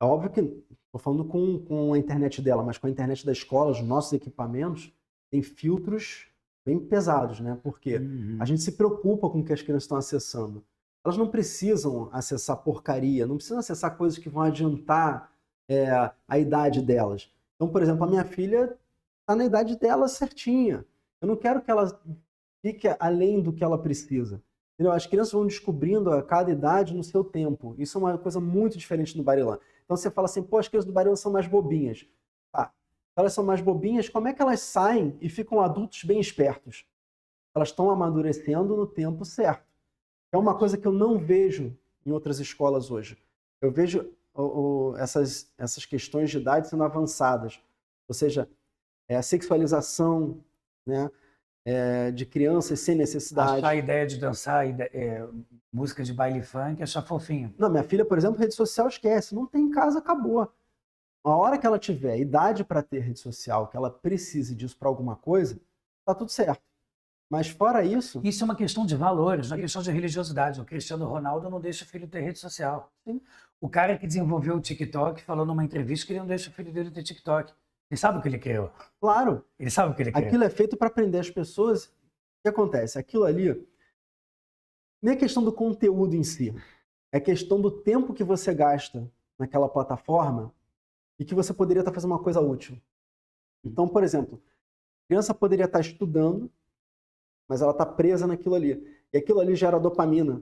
É óbvio que estou falando com a internet dela, mas com a internet da escola, os nossos equipamentos, tem filtros bem pesados, né? Porque a gente se preocupa com o que as crianças estão acessando. Elas não precisam acessar porcaria, não precisam acessar coisas que vão adiantar a idade delas. Então, por exemplo, a minha filha está na idade dela certinha. Eu não quero que ela fique além do que ela precisa. Entendeu? As crianças vão descobrindo a cada idade no seu tempo. Isso é uma coisa muito diferente no Barilã. Então você fala assim, pô, as crianças do Barilã são mais bobinhas. Tá. Se elas são mais bobinhas, como é que elas saem e ficam adultos bem espertos? Elas estão amadurecendo no tempo certo. É uma coisa que eu não vejo em outras escolas hoje. Eu vejo essas questões de idade sendo avançadas. Ou seja, a sexualização, né, de crianças sem necessidade. Achar a ideia de dançar música de baile funk, achar fofinho. Não, minha filha, por exemplo, rede social esquece. Não tem em casa, acabou. A hora que ela tiver idade para ter rede social, que ela precise disso para alguma coisa, tá tudo certo. Mas fora isso... Isso é uma questão de valores, não é questão de religiosidade. O Cristiano Ronaldo não deixa o filho ter rede social. Sim. O cara que desenvolveu o TikTok falou numa entrevista que ele não deixa o filho dele ter TikTok. Ele sabe o que ele criou. Claro. Ele sabe o que ele criou. Aquilo é feito para aprender as pessoas. O que acontece? Aquilo ali nem é questão do conteúdo em si. É questão do tempo que você gasta naquela plataforma e que você poderia estar fazendo uma coisa útil. Então, por exemplo, a criança poderia estar estudando, mas ela está presa naquilo ali. E aquilo ali gera dopamina.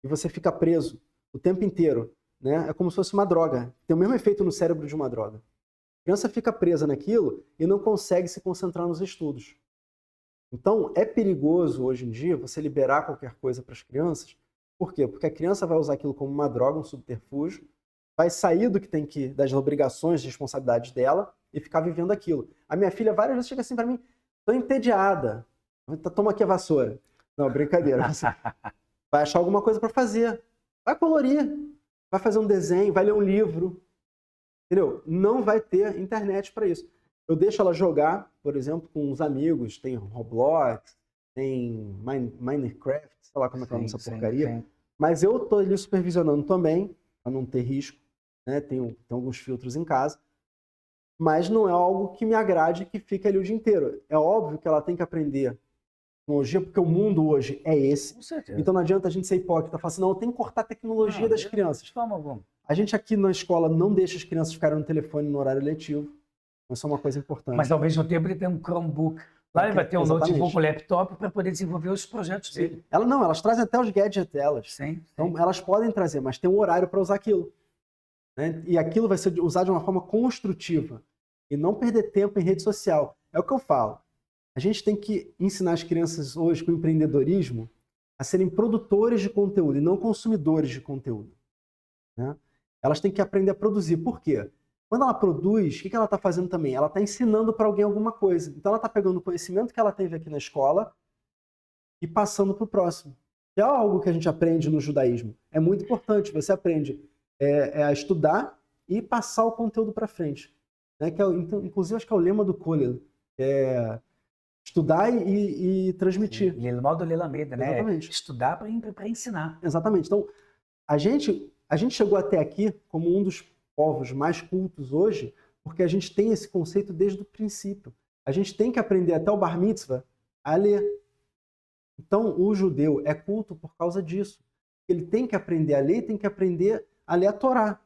E você fica preso o tempo inteiro. Né? É como se fosse uma droga. Tem o mesmo efeito no cérebro de uma droga. A criança fica presa naquilo e não consegue se concentrar nos estudos. Então, é perigoso hoje em dia você liberar qualquer coisa para as crianças. Por quê? Porque a criança vai usar aquilo como uma droga, um subterfúgio, vai sair do que tem das obrigações, das responsabilidades dela e ficar vivendo aquilo. A minha filha várias vezes chega assim para mim, tô entediada. Toma aqui a vassoura. Não, brincadeira. Você vai achar alguma coisa para fazer. Vai colorir. Vai fazer um desenho, vai ler um livro. Entendeu? Não vai ter internet para isso. Eu deixo ela jogar, por exemplo, com os amigos. Tem Roblox, tem Minecraft, sei lá como é que é essa porcaria. Sim. Mas eu tô ali supervisionando também, para não ter risco. Né? Tem alguns filtros em casa. Mas não é algo que me agrade que fique ali o dia inteiro. É óbvio que ela tem que aprender tecnologia, porque o mundo hoje é esse. Com certeza. Então não adianta a gente ser hipócrita, falar assim, não, eu tenho que cortar a tecnologia das crianças. De forma alguma. A gente aqui na escola não deixa as crianças ficarem no telefone no horário letivo. Isso é uma coisa importante. Mas ao mesmo tempo ele tem um Chromebook. Lá ele vai ter um notebook, um laptop para poder desenvolver os projetos dele. Elas trazem até os gadgets delas. Sim. Então elas podem trazer, mas tem um horário para usar aquilo. Né? E aquilo vai ser usado de uma forma construtiva. E não perder tempo em rede social. É o que eu falo. A gente tem que ensinar as crianças hoje com empreendedorismo a serem produtores de conteúdo e não consumidores de conteúdo. Né? Elas têm que aprender a produzir. Por quê? Quando ela produz, o que ela está fazendo também? Ela está ensinando para alguém alguma coisa. Então ela está pegando o conhecimento que ela teve aqui na escola e passando para o próximo. Que é algo que a gente aprende no judaísmo. É muito importante. Você aprende a estudar e passar o conteúdo para frente. Né? Então, inclusive, acho que é o lema do Kollel. Estudar e transmitir. O modo Lelameda, né? Exatamente. Estudar para ensinar. Exatamente. Então, a gente chegou até aqui como um dos povos mais cultos hoje, porque a gente tem esse conceito desde o princípio. A gente tem que aprender até o Bar Mitzvah a ler. Então, o judeu é culto por causa disso. Ele tem que aprender a ler, tem que aprender a ler a Torá.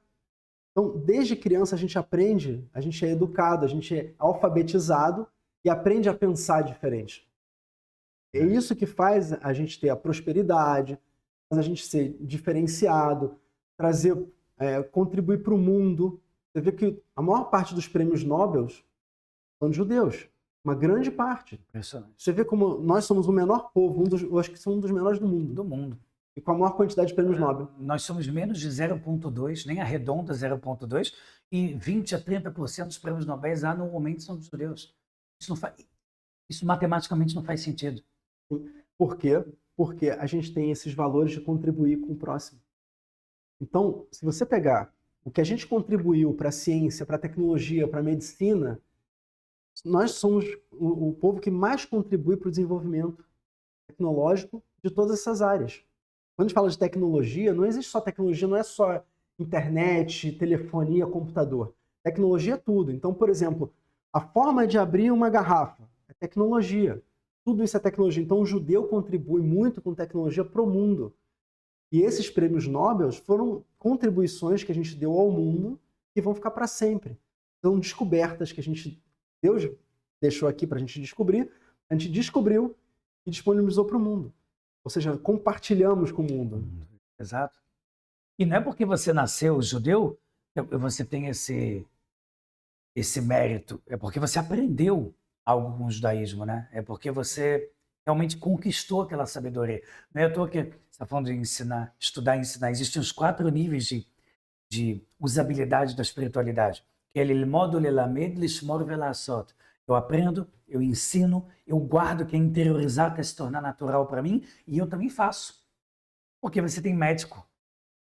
Então, desde criança a gente aprende, a gente é educado, a gente é alfabetizado e aprende a pensar diferente. É isso que faz a gente ter a prosperidade, faz a gente ser diferenciado, contribuir para o mundo. Você vê que a maior parte dos prêmios Nobel são de judeus. Uma grande parte. Impressionante. Você vê como nós somos o menor povo, eu acho que somos um dos menores do mundo. Do mundo. E com a maior quantidade de prêmios Nobel. Nós somos menos de 0,2, nem arredonda 0,2, e 20 a 30% dos prêmios Nobel anualmente são dos judeus. Isso matematicamente não faz sentido. Por quê? Porque a gente tem esses valores de contribuir com o próximo. Então, se você pegar o que a gente contribuiu para a ciência, para a tecnologia, para a medicina, nós somos o povo que mais contribui para o desenvolvimento tecnológico de todas essas áreas. Quando a gente fala de tecnologia, não existe só tecnologia, não é só internet, telefonia, computador. Tecnologia é tudo. Então, por exemplo, a forma de abrir uma garrafa é tecnologia. Tudo isso é tecnologia. Então, o judeu contribui muito com tecnologia para o mundo. E esses prêmios Nobel foram contribuições que a gente deu ao mundo e vão ficar para sempre. São descobertas que Deus deixou aqui para a gente descobrir, a gente descobriu e disponibilizou para o mundo. Ou seja, compartilhamos com o mundo. Exato. E não é porque você nasceu judeu que você tem esse mérito. É porque você aprendeu algo com o judaísmo, né? É porque você realmente conquistou aquela sabedoria. Não é à toa que você está falando de ensinar, estudar e ensinar. Existem os 4 níveis de usabilidade da espiritualidade. Que é lilmod, lelamed, lishmor velasot. Eu aprendo, eu ensino, eu guardo, que é interiorizar até se tornar natural para mim, e eu também faço. Porque você tem médico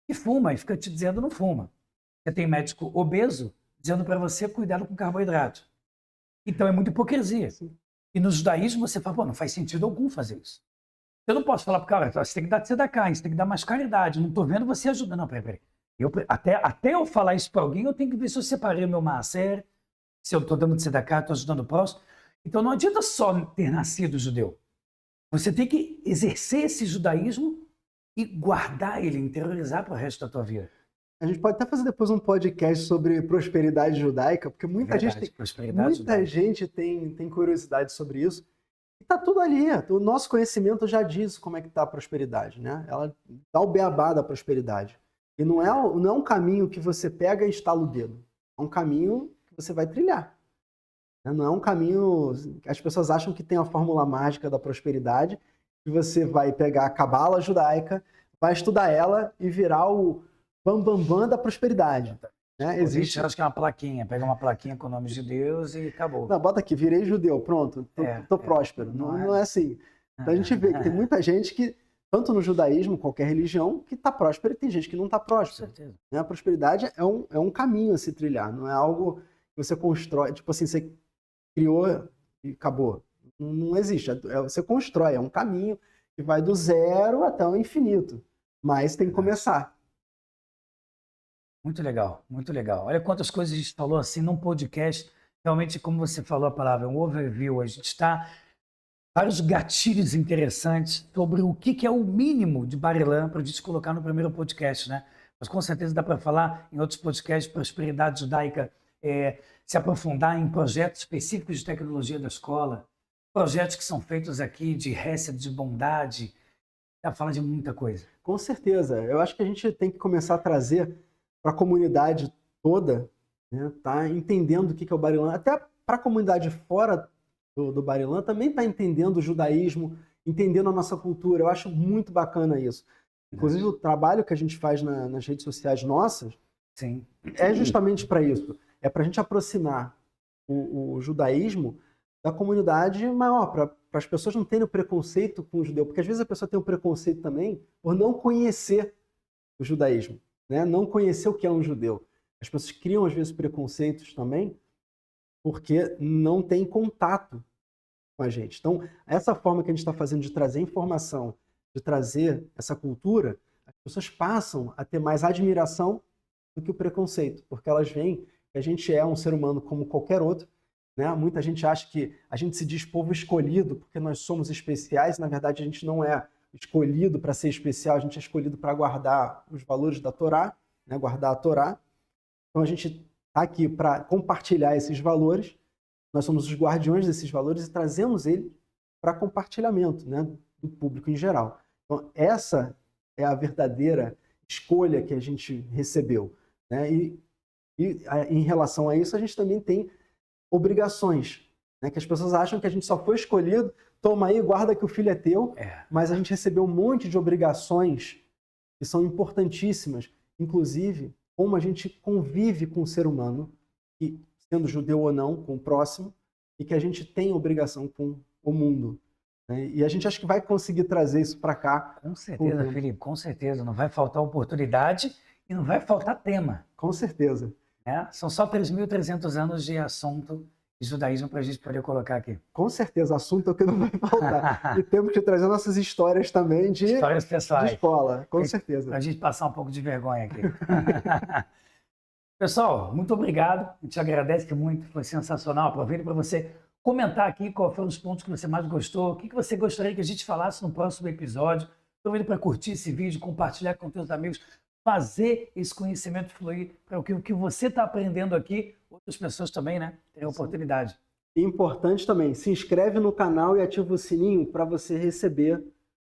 que fuma e fica te dizendo não fuma. Você tem médico obeso dizendo para você cuidado com carboidrato. Então é muita hipocrisia. E no judaísmo você fala, pô, não faz sentido algum fazer isso. Eu não posso falar para o cara, você tem que dar tzedakah, você tem que dar mais caridade, não estou vendo você ajudando. Não, peraí. Até eu falar isso para alguém, eu tenho que ver se eu separei o meu maaser, se eu estou dando tzedakah, estou ajudando o próximo. Então não adianta só ter nascido judeu. Você tem que exercer esse judaísmo e guardar ele, interiorizar para o resto da tua vida. A gente pode até fazer depois um podcast sobre prosperidade judaica, porque muita gente tem curiosidade sobre isso. E está tudo ali. O nosso conhecimento já diz como é que está a prosperidade, né? Ela dá o beabá da prosperidade. E não é um caminho que você pega e estala o dedo. É um caminho que você vai trilhar. Não é um caminho... As pessoas acham que tem a fórmula mágica da prosperidade, que você vai pegar a cabala judaica, vai estudar ela e virar o bambambam da prosperidade. Né? Existe, acho que é uma plaquinha. Pega uma plaquinha com o nome de Deus e acabou. Não, bota aqui, virei judeu, pronto, tô próspero. Não é assim. Então a gente vê que tem muita gente que, tanto no judaísmo, qualquer religião, que está próspera e tem gente que não está próspera. Com certeza. Né? A prosperidade é um caminho a se trilhar, não é algo que você constrói, tipo assim, você criou e acabou. Não existe. Você constrói, é um caminho que vai do zero até o infinito. Mas tem que começar. Muito legal, muito legal. Olha quantas coisas a gente falou assim num podcast. Realmente, como você falou a palavra, um overview. A gente está vários gatilhos interessantes sobre o que é o mínimo de Bar-Ilan para a gente colocar no primeiro podcast, né? Mas com certeza dá para falar em outros podcasts, prosperidade judaica, se aprofundar em projetos específicos de tecnologia da escola, projetos que são feitos aqui de hesed, de bondade. Dá para falar de muita coisa. Com certeza. Eu acho que a gente tem que começar a trazer para a comunidade toda, né, tá entendendo o que é o Bar-Ilan, até para a comunidade fora do Bar-Ilan também está entendendo o judaísmo, entendendo a nossa cultura. Eu acho muito bacana isso. Inclusive o trabalho que a gente faz nas redes sociais nossas, sim, é justamente para isso. É para a gente aproximar o judaísmo da comunidade maior, para as pessoas não terem o preconceito com o judeu, porque às vezes a pessoa tem um preconceito também por não conhecer o judaísmo. Né? Não conhecer o que é um judeu. As pessoas criam, às vezes, preconceitos também porque não tem contato com a gente. Então, essa forma que a gente está fazendo de trazer informação, de trazer essa cultura, as pessoas passam a ter mais admiração do que o preconceito, porque elas veem que a gente é um ser humano como qualquer outro. Né? Muita gente acha que a gente se diz povo escolhido porque nós somos especiais, e, na verdade, a gente não é escolhido para ser especial, a gente é escolhido para guardar os valores da Torá, né? Guardar a Torá. Então a gente está aqui para compartilhar esses valores, nós somos os guardiões desses valores e trazemos eles para compartilhamento, né? Do público em geral. Então essa é a verdadeira escolha que a gente recebeu. Né? E em relação a isso, a gente também tem obrigações, né? Que as pessoas acham que a gente só foi escolhido, toma aí, guarda que o filho é teu, mas a gente recebeu um monte de obrigações que são importantíssimas, inclusive como a gente convive com o ser humano, e sendo judeu ou não, com o próximo, e que a gente tem obrigação com o mundo. Né? E a gente acha que vai conseguir trazer isso para cá. Com certeza, Felipe, com certeza. Não vai faltar oportunidade e não vai faltar tema. Com certeza. Né? São só 3.300 anos de assunto de judaísmo para a gente poder colocar aqui. Com certeza, assunto é o que não vai faltar. E temos que trazer nossas histórias também de histórias pessoais. De escola, com certeza. Para a gente passar um pouco de vergonha aqui. Pessoal, muito obrigado. A gente agradece muito, foi sensacional. Aproveito para você comentar aqui quais foram os pontos que você mais gostou, o que você gostaria que a gente falasse no próximo episódio. Aproveito para curtir esse vídeo, compartilhar com seus amigos, fazer esse conhecimento fluir para que o que você está aprendendo aqui, outras pessoas também, né, tenham oportunidade. Importante também, se inscreve no canal e ativa o sininho para você receber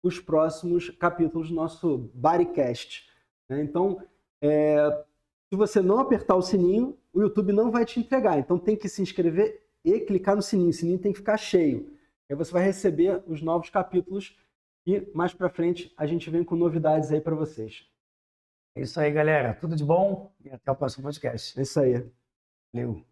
os próximos capítulos do nosso Bodycast. Então, se você não apertar o sininho, o YouTube não vai te entregar. Então tem que se inscrever e clicar no sininho. O sininho tem que ficar cheio. Aí você vai receber os novos capítulos e mais para frente a gente vem com novidades aí para vocês. É isso aí, galera. Tudo de bom e até o próximo podcast. É isso aí. Valeu.